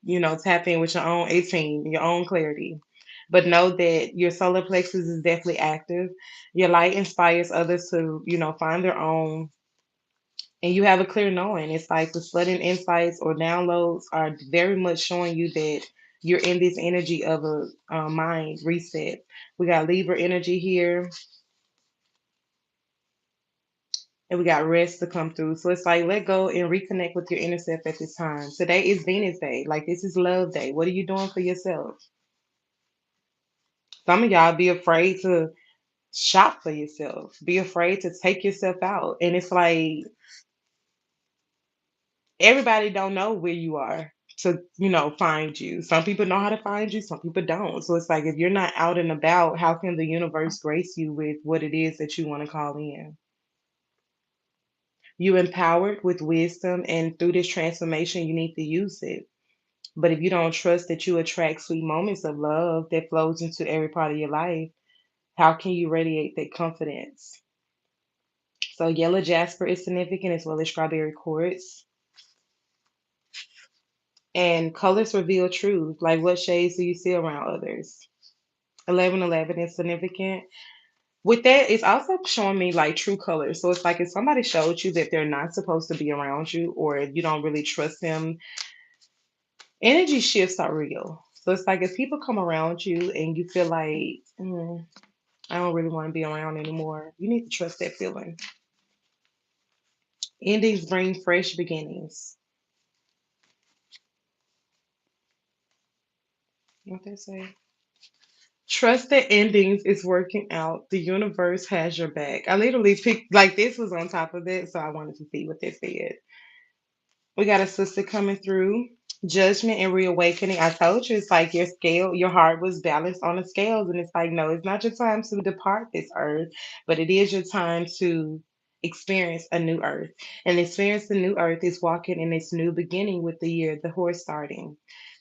tap in with your own 18, your own clarity. But know that your solar plexus is definitely active. Your light inspires others to, find their own, and you have a clear knowing. It's like the sudden insights or downloads are very much showing you that you're in this energy of a mind reset. We got Libra energy here. And we got rest to come through. So it's like let go and reconnect with your inner self at this time. Today is Venus Day. Like this is love day. What are you doing for yourself? Some of y'all be afraid to shop for yourself. Be afraid to take yourself out. And it's like everybody don't know where you are to, find you. Some people know how to find you, some people don't. So it's like if you're not out and about, how can the universe grace you with what it is that you want to call in? You empowered with wisdom, and through this transformation, you need to use it. But if you don't trust that you attract sweet moments of love that flows into every part of your life, how can you radiate that confidence? So yellow jasper is significant as well as strawberry quartz. And colors reveal truth. Like what shades do you see around others? 1111 is significant. With that, it's also showing me like true colors. So it's like if somebody showed you that they're not supposed to be around you or if you don't really trust them, energy shifts are real. So it's like if people come around you and you feel like, I don't really want to be around anymore, you need to trust that feeling. Endings bring fresh beginnings. What they say? Trust that endings is working out. The universe has your back. I literally picked like this was on top of it, so I wanted to see what they said. We got a sister coming through. Judgment and reawakening. I told you it's like your heart was balanced on the scales, and it's like, no, it's not your time to depart this earth, but it is your time to experience a new earth. And experience the new earth is walking in its new beginning with the year, the horse starting.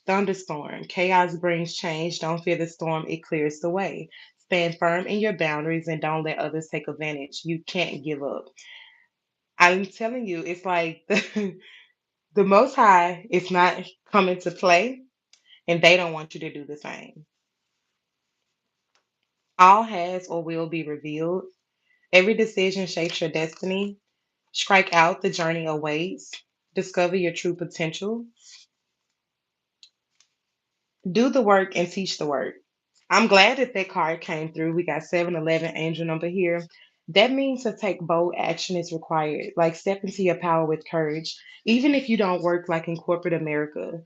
Thunderstorm. Chaos brings change. Don't fear the storm, it clears the way. Stand firm in your boundaries and don't let others take advantage. You can't give up. I'm telling you, it's like the Most High is not coming to play, and they don't want you to do the same. All has or will be revealed. Every decision shapes your destiny. Strike out, the journey awaits. Discover your true potential. Do the work and teach the work. I'm glad that that card came through. We got 711 angel number here. That means to take bold action is required. Like step into your power with courage. Even if you don't work like in corporate America,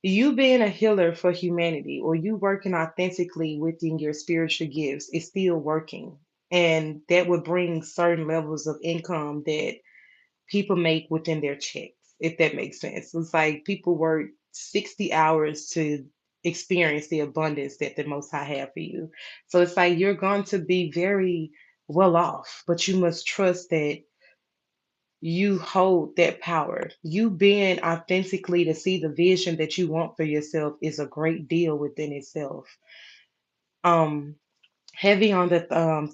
you being a healer for humanity or you working authentically within your spiritual gifts is still working. And that would bring certain levels of income that people make within their checks, if that makes sense. It's like people work 60 hours to experience the abundance that the Most High have for you. So it's like you're going to be very well off, but you must trust that you hold that power. You being authentically to see the vision that you want for yourself is a great deal within itself. Um, Heavy on the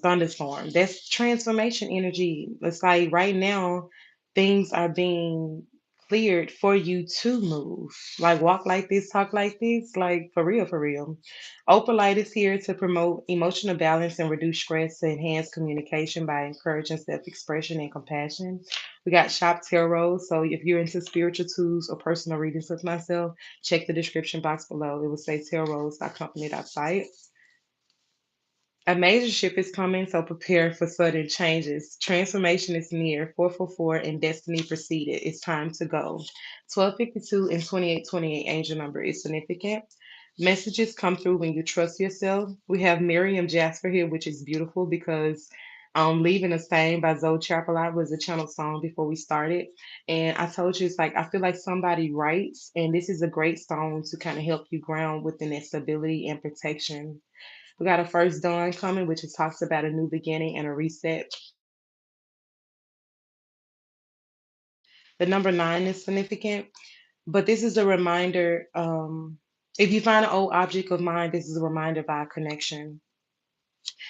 thunderstorm. That's transformation energy. It's like right now, things are being cleared for you to move. Like walk like this, talk like this, like for real, for real. Open Light is here to promote emotional balance and reduce stress to enhance communication by encouraging self-expression and compassion. We got Shop TarRose. So if you're into spiritual tools or personal readings with myself, check the description box below. It will say tarrose.company.site. A major shift is coming, so prepare for sudden changes. Transformation is near. 444 and destiny preceded. It's time to go. 1252 and 2828 angel number is significant. Messages come through when you trust yourself. We have Miriam Jasper here, which is beautiful because Leaving the Same by Zoe Chapelot was a channel song before we started. And I told you, it's like, I feel like somebody writes, and this is a great song to kind of help you ground within that stability and protection. We got a first dawn coming, which is talks about a new beginning and a reset. The number nine is significant, but this is a reminder. If you find an old object of mine, this is a reminder of our connection.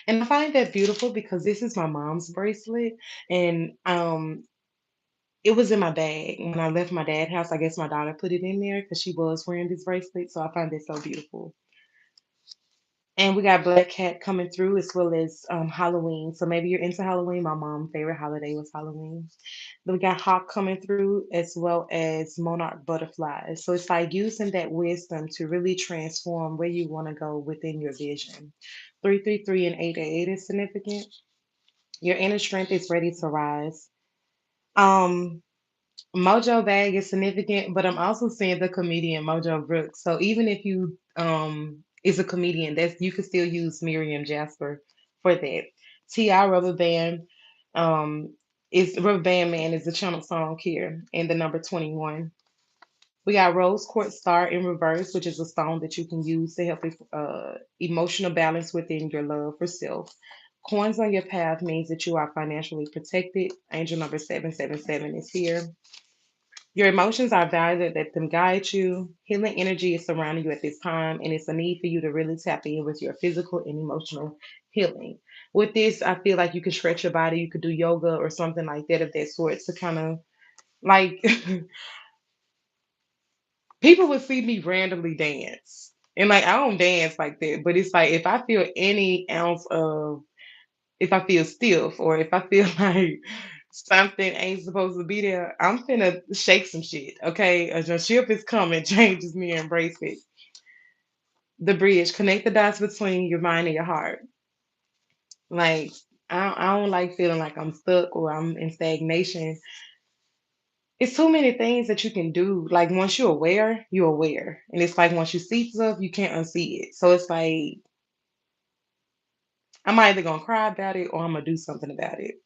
And I find that beautiful because this is my mom's bracelet. And it was in my bag. When I left my dad's house, I guess my daughter put it in there because she was wearing this bracelet. So I find it so beautiful. And we got Black Cat coming through as well as Halloween. So maybe you're into Halloween. My mom's favorite holiday was Halloween. Then we got Hawk coming through as well as Monarch Butterflies. So it's like using that wisdom to really transform where you want to go within your vision. 333 and 888 is significant. Your inner strength is ready to rise. Um, Mojo Bag is significant, but I'm also seeing the comedian Mojo Brooks. So even if you is a comedian, that's you could still use Miriam Jasper for that. T.I. Rubber Band is Rubber Band Man is the channel song here and the number 21. We got Rose Quartz Star in reverse, which is a stone that you can use to help with emotional balance within your love for self. Coins on your path means that you are financially protected. Angel number 777 is here. Your emotions are valid, let them guide you. Healing energy is surrounding you at this time, and it's a need for you to really tap in with your physical and emotional healing. With this, I feel like you can stretch your body, you could do yoga or something like that of that sort to kind of like people would see me randomly dance. And like I don't dance like that, but it's like if I feel any ounce of if I feel stiff or if I feel like something ain't supposed to be there, I'm finna shake some shit. Okay. A shift is coming, changes me, embrace it. The bridge, connect the dots between your mind and your heart. Like I don't like feeling like I'm stuck or I'm in stagnation. It's too many things that you can do. Like once you're aware, you're aware. And it's like once you see stuff, you can't unsee it. So it's like I'm either gonna cry about it or I'm gonna do something about it.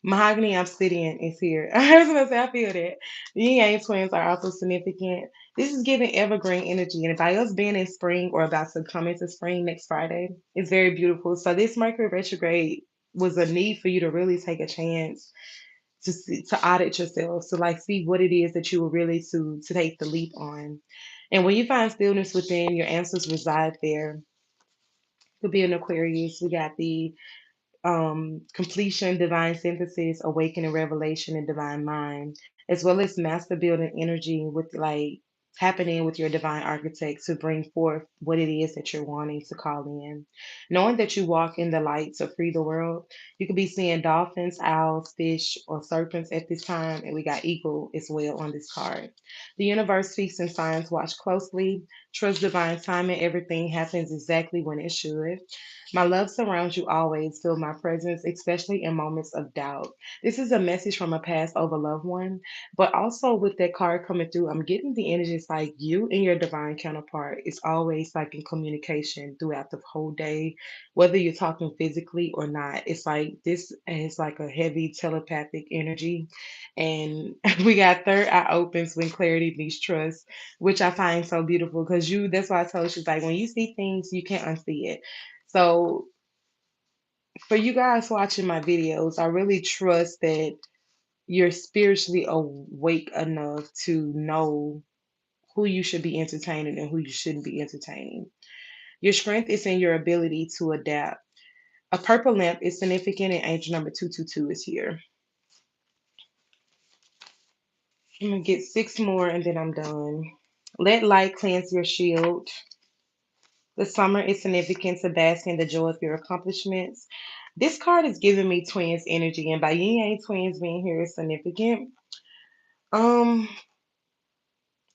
Mahogany Obsidian is here. I was gonna say I feel that. The Yin Yang twins are also significant. This is giving evergreen energy, and by us being in spring or about to come into spring next Friday, it's very beautiful. So this Mercury retrograde was a need for you to really take a chance to see, to audit yourself, to like see what it is that you were really to take the leap on. And when you find stillness within, your answers reside there. Could be an Aquarius. We got the completion, divine synthesis, awakening, revelation, and divine mind, as well as master building energy with like tapping in with your divine architect to bring forth what it is that you're wanting to call in. Knowing that you walk in the light to free the world, you could be seeing dolphins, owls, fish, or serpents at this time, and we got eagle as well on this card. The universe speaks in signs, watch closely, trust divine timing, everything happens exactly when it should. My love surrounds you always. Feel my presence, especially in moments of doubt. This is a message from a past over loved one, but also with that card coming through, I'm getting the energies like you and your divine counterpart is always like in communication throughout the whole day, whether you're talking physically or not. It's like this is like a heavy telepathic energy. And we got third eye opens when clarity meets trust, which I find so beautiful because that's why I told you, like, when you see things, you can't unsee it. So for you guys watching my videos, I really trust that you're spiritually awake enough to know who you should be entertaining and who you shouldn't be entertaining. Your strength is in your ability to adapt. A purple lamp is significant and angel number 222 is here. I'm gonna get six more and then I'm done. Let light cleanse your shield. The summer is significant to bask in the joy of your accomplishments. This card is giving me twins energy, and by yin yang twins being here is significant. Um,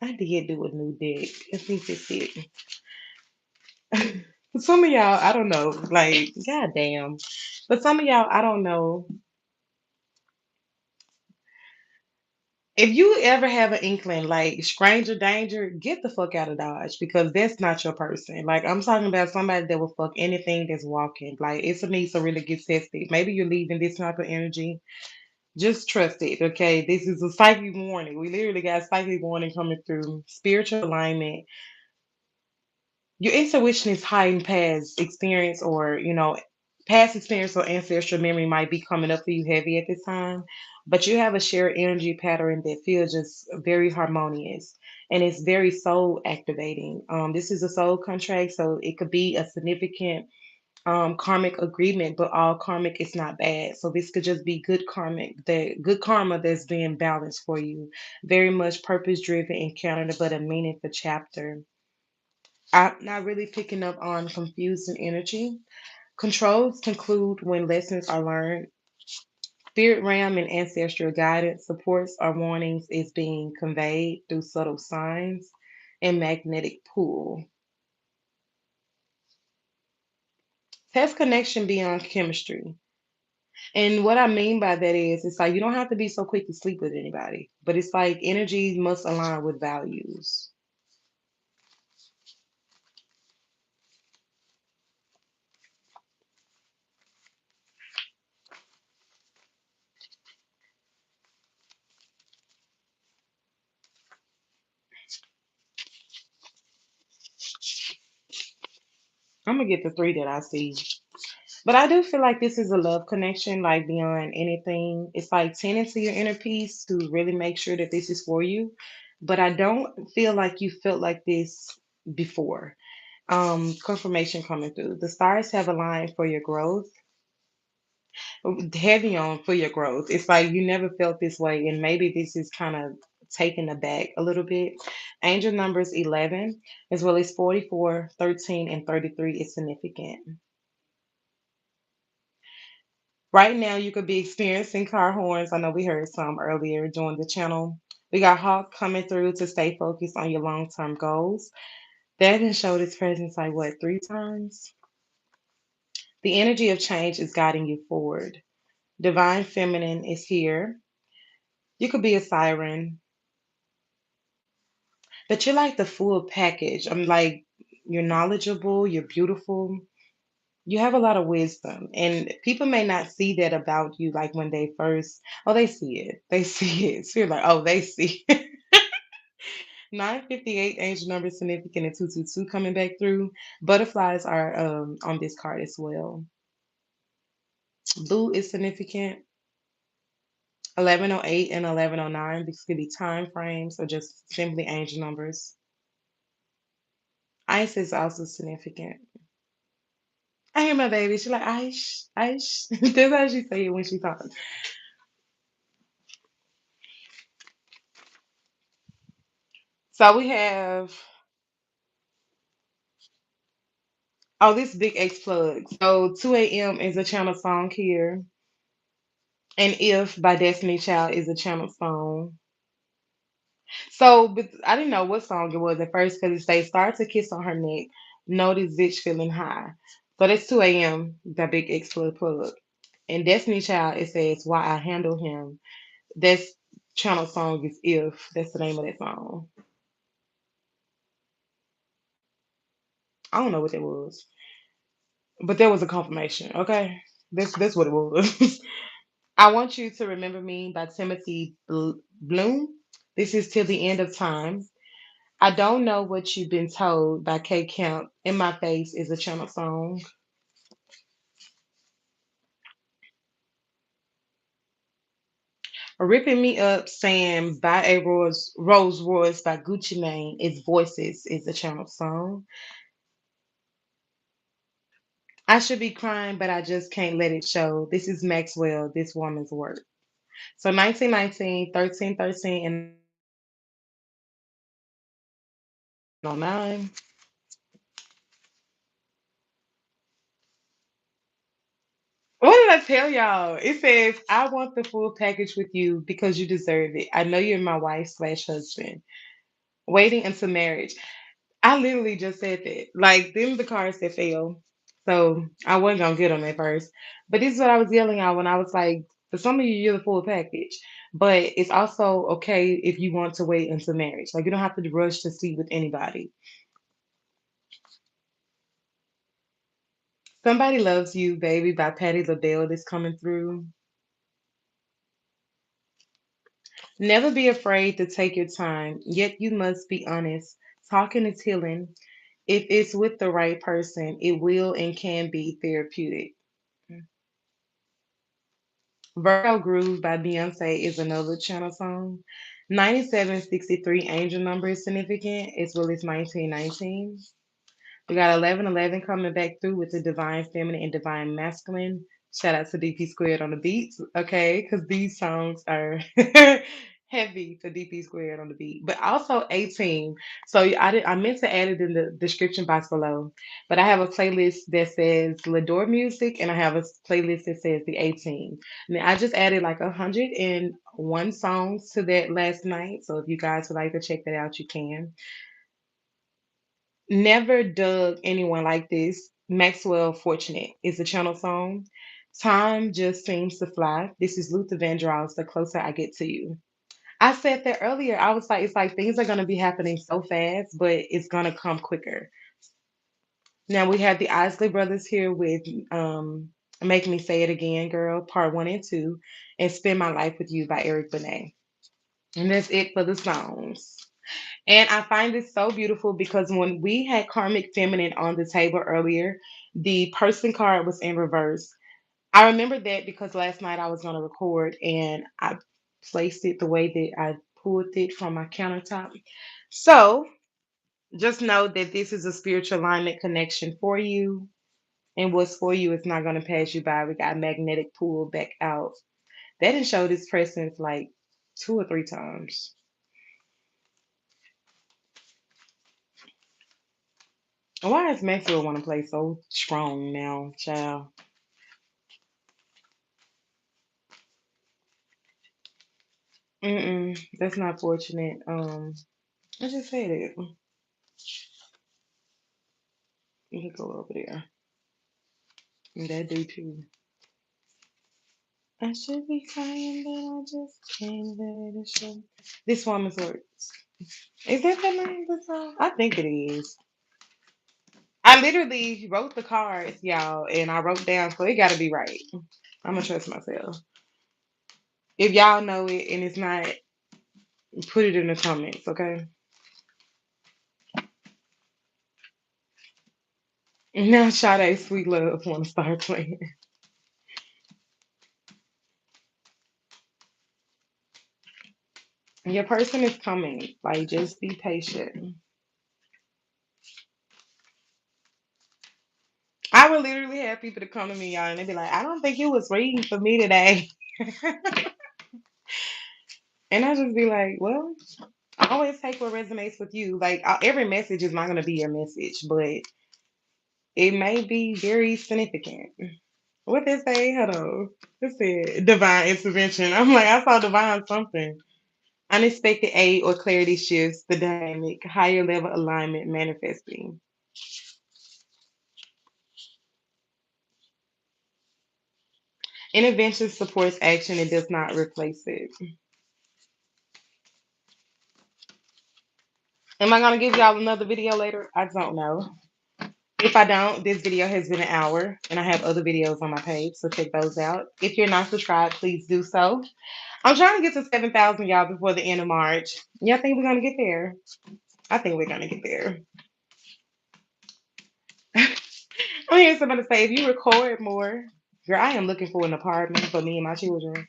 I did do a new deck. Let me fix it. For some of y'all, I don't know. Like, goddamn. But some of y'all, I don't know. If you ever have an inkling, like stranger danger, get the fuck out of Dodge because that's not your person. Like, I'm talking about somebody that will fuck anything that's walking. Like, it's a need to really get tested. Maybe you're leaving this type of energy. Just trust it, okay? This is a psychic warning. We literally got psychic warning coming through. Spiritual alignment. Your intuition is hiding past experience or, past experience or ancestral memory might be coming up for you heavy at this time. But you have a shared energy pattern that feels just very harmonious and it's very soul activating. This is a soul contract, so it could be a significant karmic agreement, but all karmic is not bad. So this could just be good karmic, that good karma that's being balanced for you. Very much purpose driven encounter, but a meaningful chapter. I'm not really picking up on confusing energy. Controls conclude when lessons are learned. Spirit realm and ancestral guidance, supports or warnings is being conveyed through subtle signs and magnetic pull. Test connection beyond chemistry. And what I mean by that is, it's like you don't have to be so quick to sleep with anybody, but it's like energy must align with values. I'm gonna get the three that I see. But I do feel like this is a love connection, like beyond anything. It's like tending to your inner peace to really make sure that this is for you. But I don't feel like you felt like this before. Confirmation coming through. The stars have aligned for your growth, heavy on for your growth. It's like you never felt this way, and maybe this is kind of taken aback a little bit. Angel numbers 11, as well as 44, 13, and 33 is significant. Right now, you could be experiencing car horns. I know we heard some earlier during the channel. We got Hawk coming through to stay focused on your long term goals. That has showed its presence like what, three times? The energy of change is guiding you forward. Divine Feminine is here. You could be a siren, but you're like the full package. I'm like, you're knowledgeable, you're beautiful, you have a lot of wisdom, and people may not see that about you like when they first, oh, they see it. They see it. So you're like, oh, they see it. 958 angel number significant and 222 coming back through. Butterflies are on this card as well. Blue is significant. 1108 and 1109. These could be time frames or just simply angel numbers. Ice is also significant. I hear my baby. She's like, Ice, Ice. That's how she say it when she talks. So we have, oh, this big X plug. So 2 a.m. is a channel song here. And If by Destiny Child is a channel song. So, but I didn't know what song it was at first because it says start to kiss on her neck. Notice bitch feeling high. So that's 2 a.m. That big X plug. And Destiny Child, it says why I handle him. That's channel song is If. That's the name of that song. I don't know what that was, but there was a confirmation. Okay, that's what it was. I want you to remember me by Timothy Bloom. This is till the end of time. I don't know what you've been told by K Camp. In My Face is a channel song. Ripping Me Up saying by a Rose Royce by Gucci Mane is Voices is a channel song. I should be crying, but I just can't let it show. This is Maxwell, This Woman's Work. So 1919, 1313, and 09. What did I tell y'all? It says, I want the full package with you because you deserve it. I know you're my wife slash husband. Waiting until marriage. I literally just said that. Like, them the cards that fell. So I wasn't gonna get them at first. But this is what I was yelling out when I was like, for some of you, you're the full package. But it's also okay if you want to wait until marriage. Like, you don't have to rush to sleep with anybody. Somebody Loves You, Baby by Patti LaBelle is coming through. Never be afraid to take your time, yet you must be honest. Talking is healing. If it's with the right person, it will and can be therapeutic. Virgo Groove by Beyonce is another channel song. 9763 angel number is significant, as well as 1919. We got 1111 coming back through with the divine feminine and divine masculine. Shout out to DP Squared on the beats, okay? Because these songs are heavy for DP Squared on the beat. But also 18. So I meant to add it in the description box below. But I have a playlist that says Lador Music and I have a playlist that says the 18. And I just added like 101 songs to that last night. So if you guys would like to check that out, you can. Never Dug Anyone Like This. Maxwell Fortunate is the channel song. Time just seems to fly. This is Luther Vandross, the closer I get to you. I said that earlier. I was like, it's like things are gonna be happening so fast, but it's gonna come quicker. Now we have the Isley Brothers here with Make Me Say It Again, Girl, part one and two, and Spend My Life with You by Eric Benet. And that's it for the songs. And I find this so beautiful because when we had Karmic Feminine on the table earlier, the person card was in reverse. I remember that because last night I was going to record and I placed it the way that I pulled it from my countertop. So just know that this is a spiritual alignment connection for you. And what's for you is not going to pass you by. We got magnetic pull back out. That didn't show this presence like two or three times. Why is Maxwell want to play so strong now, child? That's not fortunate. I just said it. You can go over there. And that do too. I should be crying, but I just can't let it show. This woman's words. Is that the name of the song? I think it is. I literally wrote the cards, y'all, and I wrote down, so it gotta be right. I'm gonna trust myself. If y'all know it and it's not, put it in the comments, okay? Now Sade Sweet Love wanna start playing. Your person is coming. Like just be patient. I would literally have people to come to me, y'all, and they'd be like, I don't think it was reading for me today. And I just be like, well, I always take what resonates with you. Like every message is not going to be your message, but it may be very significant. What they say? Hold on. It said divine intervention. I'm like, I saw divine something. Unexpected aid or clarity shifts the dynamic, higher level alignment manifesting. Intervention supports action and does not replace it. Am I gonna give y'all another video later? I don't know. If I don't, this video has been an hour and I have other videos on my page, so check those out. If you're not subscribed, please do so. I'm trying to get to 7,000 y'all before the end of March. Y'all think we're gonna get there? I think we're gonna get there. I'm hearing somebody say if you record more, girl, I am looking for an apartment for me and my children.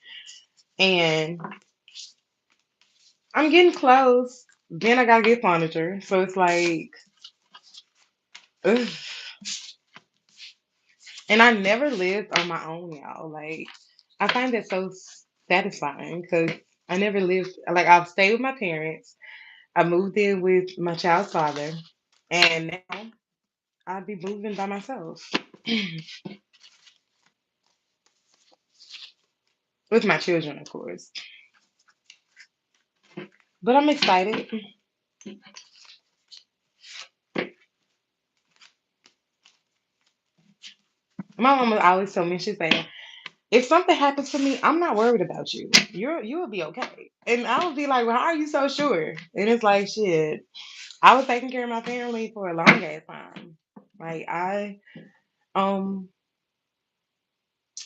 And I'm getting close. Then I gotta get furniture. So it's like, ugh. And I never lived on my own, y'all. Like, I find that so satisfying because I never lived, like, I've stayed with my parents. I moved in with my child's father. And now I'll be moving by myself with my children, of course. But I'm excited. My mama always told me, she said, if something happens to me, I'm not worried about you. You'll be okay. And I would be like, well, how are you so sure? And it's like, shit, I was taking care of my family for a long ass time. Like um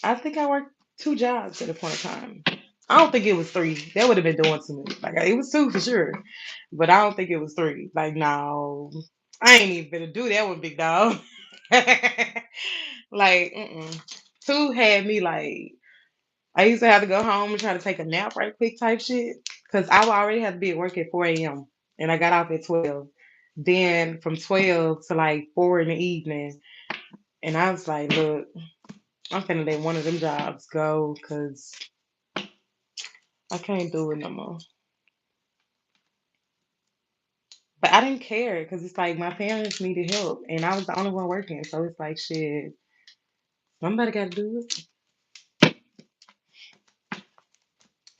I think I worked two jobs at a point in time. I don't think it was three. That would have been doing too much. Like it was two for sure, but I don't think it was three. Like no, I ain't even gonna do that with big dog. Like two had me like I used to have to go home and try to take a nap right quick type shit because I would already have to be at work at 4 a.m. and I got off at 12. Then from 12 to like 4 in the evening, and I was like, look, I'm finna let one of them jobs go because I can't do it no more. But I didn't care because it's like my parents needed help and I was the only one working. So it's like, shit, somebody got to do it.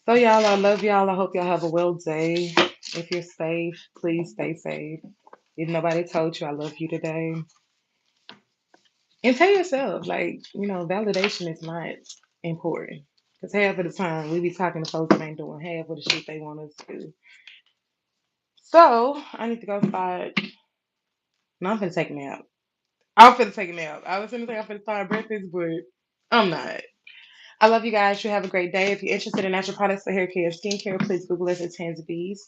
So, y'all, I love y'all. I hope y'all have a well day. If you're safe, please stay safe. If nobody told you I love you today, And tell yourself, like, validation is not important. Because half of the time we be talking to folks that ain't doing half of the shit they want us to do. So I need to go start. No, I'm finna take a nap. I'm finna take a nap. I was gonna say I'm finna start breakfast, but I'm not. I love you guys. You have a great day. If you're interested in natural products for hair care and skincare, please Google us at Tanzi B's.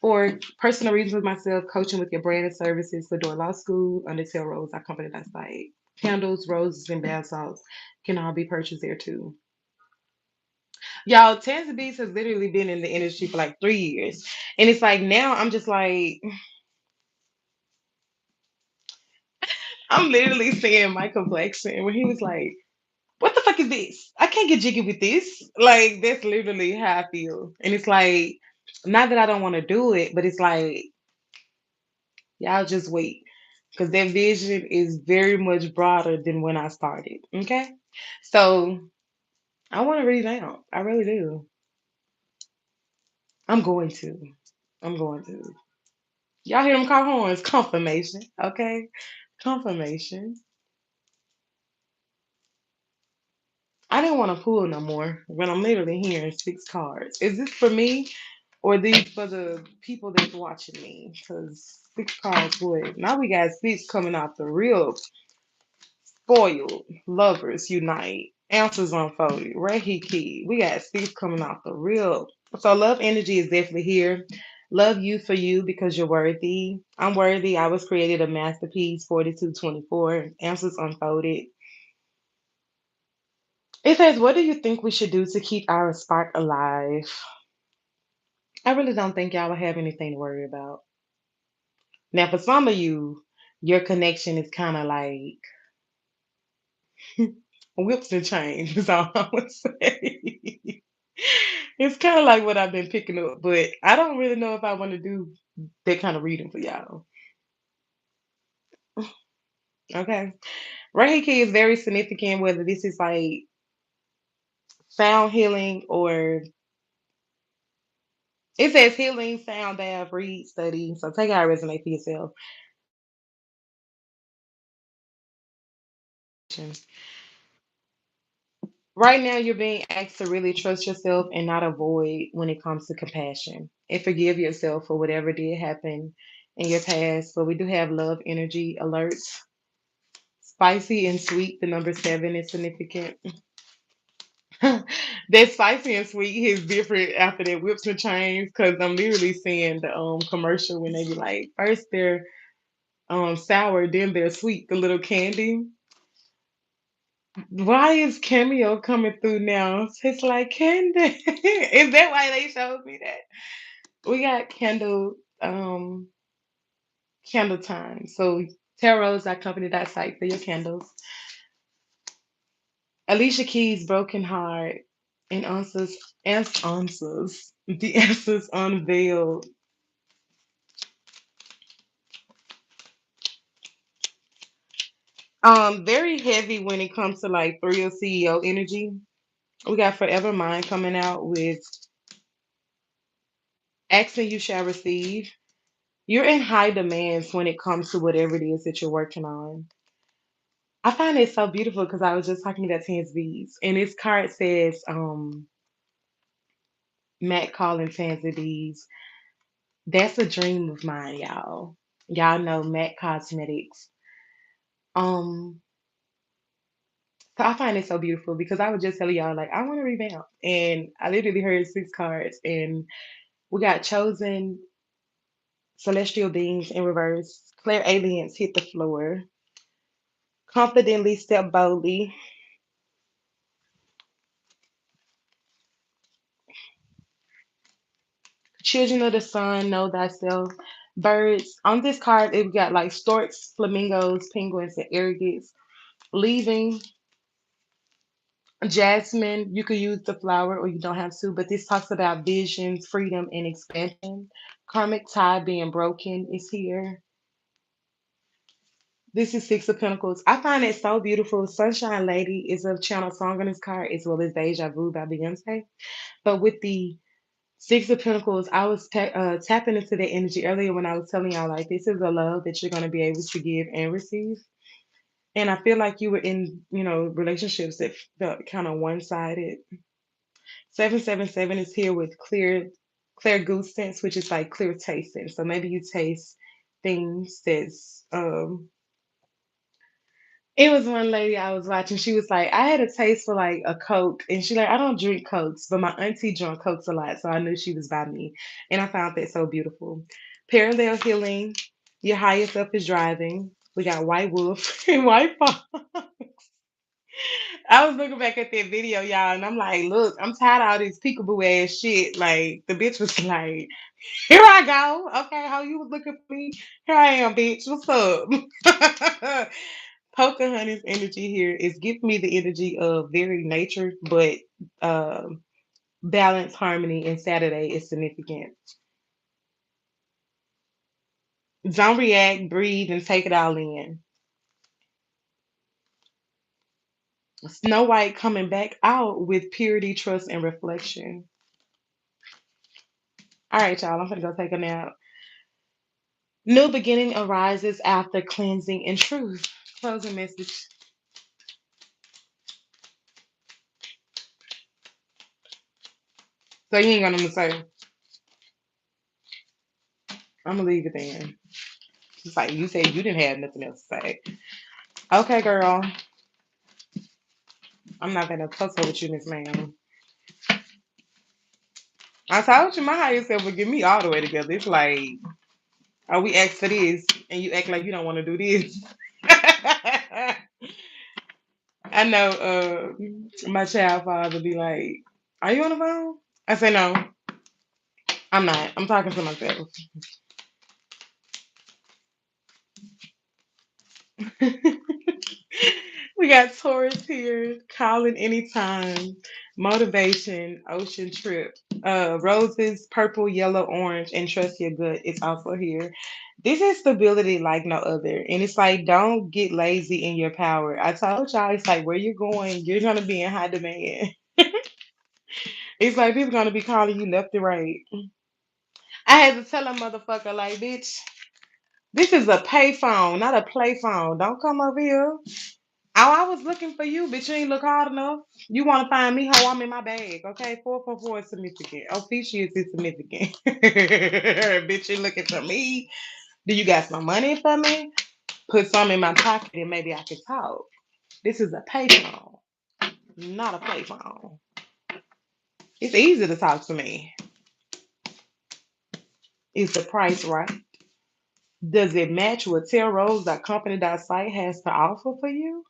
For personal reasons with myself, coaching with your brand and services for door law school under TarRose, our company that's like candles, roses, and bath salts can all be purchased there too. Y'all, Tanzi B's has literally been in the industry for like 3 years. And it's like now I'm just like, I'm literally seeing my complexion when he was like, what the fuck is this? I can't get jiggy with this. Like, that's literally how I feel. And it's like, not that I don't want to do it, but it's like, y'all just wait. Because that vision is very much broader than when I started. Okay? So I want to revamp. I really do. I'm going to. I'm going to. Y'all hear them car horns? Confirmation. Okay? Confirmation. I didn't want to pull no more when I'm literally hearing six cards. Is this for me or these for the people that's watching me? Because six cards would. Now we got six coming out the real spoiled lovers unite. Answers unfolded. Reiki key. We got six coming out the real. So love energy is definitely here. Love you for you because you're worthy. I'm worthy. I was created a masterpiece. 4224. Answers unfolded. It says, what do you think we should do to keep our spark alive? I really don't think y'all will have anything to worry about. Now, for some of you, your connection is kind of like whips and chains, is all I would say. It's kind of like what I've been picking up, but I don't really know if I want to do that kind of reading for y'all. Okay. Reiki is very significant, whether this is like sound healing or it says healing, sound bath, read, study. So take out resonate for yourself. Right now, you're being asked to really trust yourself and not avoid when it comes to compassion and forgive yourself for whatever did happen in your past. But we do have love energy alerts. Spicy and sweet, the number seven is significant. That spicy and sweet is different after that whips and chains because I'm literally seeing the commercial when they be like, first they're sour, then they're sweet, the little candy. Why is Cameo coming through now? It's like candy. Is that why they showed me that? We got candle time. So TarRose, our company that site for your candles. Alicia Keys' Broken Heart and answers. The answers unveiled. Very heavy when it comes to like thrill CEO energy. We got Forever Mind coming out with Action You Shall Receive. You're in high demands when it comes to whatever it is that you're working on. I find it so beautiful because I was just talking about Tanz Bees, and this card says, Matt calling Tanz Bees. That's a dream of mine, y'all. Y'all know Matt Cosmetics. Um, so I find it so beautiful because I was just telling y'all, like, I want to revamp. And I literally heard six cards, and we got chosen celestial beings in reverse. Claire aliens hit the floor. Confidently step boldly. Children of the sun, know thyself. Birds. On this card, it got like storks, flamingos, penguins, and arrogants. Leaving. Jasmine, you could use the flower or you don't have to, but this talks about visions, freedom, and expansion. Karmic tie being broken is here. This is Six of Pentacles. I find it so beautiful. Sunshine Lady is a channel song on this card, as well as Deja Vu by Beyonce. But with the Six of Pentacles, I was tapping into that energy earlier when I was telling y'all, like, this is a love that you're going to be able to give and receive. And I feel like you were in, relationships that felt kind of one-sided. 777 is here with clear goose sense, which is like clear tasting. So maybe you taste things that's it was one lady I was watching. She was like, I had a taste for like a Coke, and she like, I don't drink Cokes, but my auntie drank Cokes a lot, so I knew she was by me, and I found that so beautiful. Parallel healing, your highest up is driving. We got White Wolf and White Fox. I was looking back at that video, y'all, and I'm like, look, I'm tired of all this peekaboo ass shit. Like the bitch was like, here I go. Okay, how you was looking for me? Here I am, bitch. What's up? Pocahontas energy here is giving me the energy of very nature, but balance, harmony, and Saturday is significant. Don't react, breathe, and take it all in. Snow White coming back out with purity, trust, and reflection. All right, y'all, I'm gonna go take a nap. New beginning arises after cleansing and truth. Closing message. So you ain't got nothing to say. I'm gonna leave it then. It's like you said you didn't have nothing else to say. Okay, girl. I'm not gonna tussle with you, Miss Ma'am. I told you my higher self would get me all the way together. It's like, oh, we asked for this, and you act like you don't want to do this. I know my child father be like, are you on the phone? I say, no, I'm not. I'm talking to myself. We got Taurus here, calling anytime, motivation, ocean trip, roses, purple, yellow, orange, and trust your gut is also here. This is stability like no other. And it's like, don't get lazy in your power. I told y'all, it's like, where you're going, you're going to be in high demand. It's like, people going to be calling you left and right. I had to tell a motherfucker, like, bitch, this is a pay phone, not a play phone. Don't come over here. Oh, I was looking for you, bitch. You ain't look hard enough. You want to find me? How I'm in my bag, okay? 444 is significant. Officious is significant. Bitch, you looking for me? Do you got some money for me? Put some in my pocket and maybe I can talk. This is a payphone, not a payphone. It's easy to talk to me. Is the price right? Does it match what TarRose.company.site has to offer for you?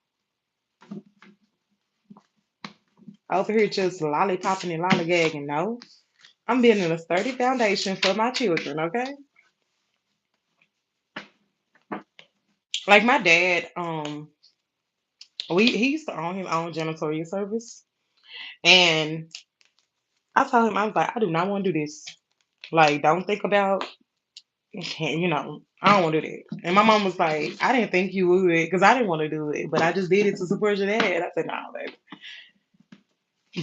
Over here just lollipopping and lollygagging, no. I'm building a sturdy foundation for my children, okay? Like my dad, he used to own his own janitorial service. And I told him, I was like, I do not want to do this. Like, don't think about, I don't want to do that. And my mom was like, I didn't think you would, because I didn't want to do it, but I just did it to support your dad. I said, no, baby.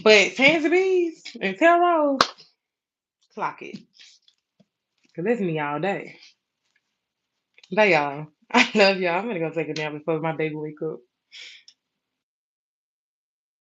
But Tanzi B's and TarRose, clock it. Because that's me all day. But y'all, I love y'all. I'm going to go take a nap before my baby wake up.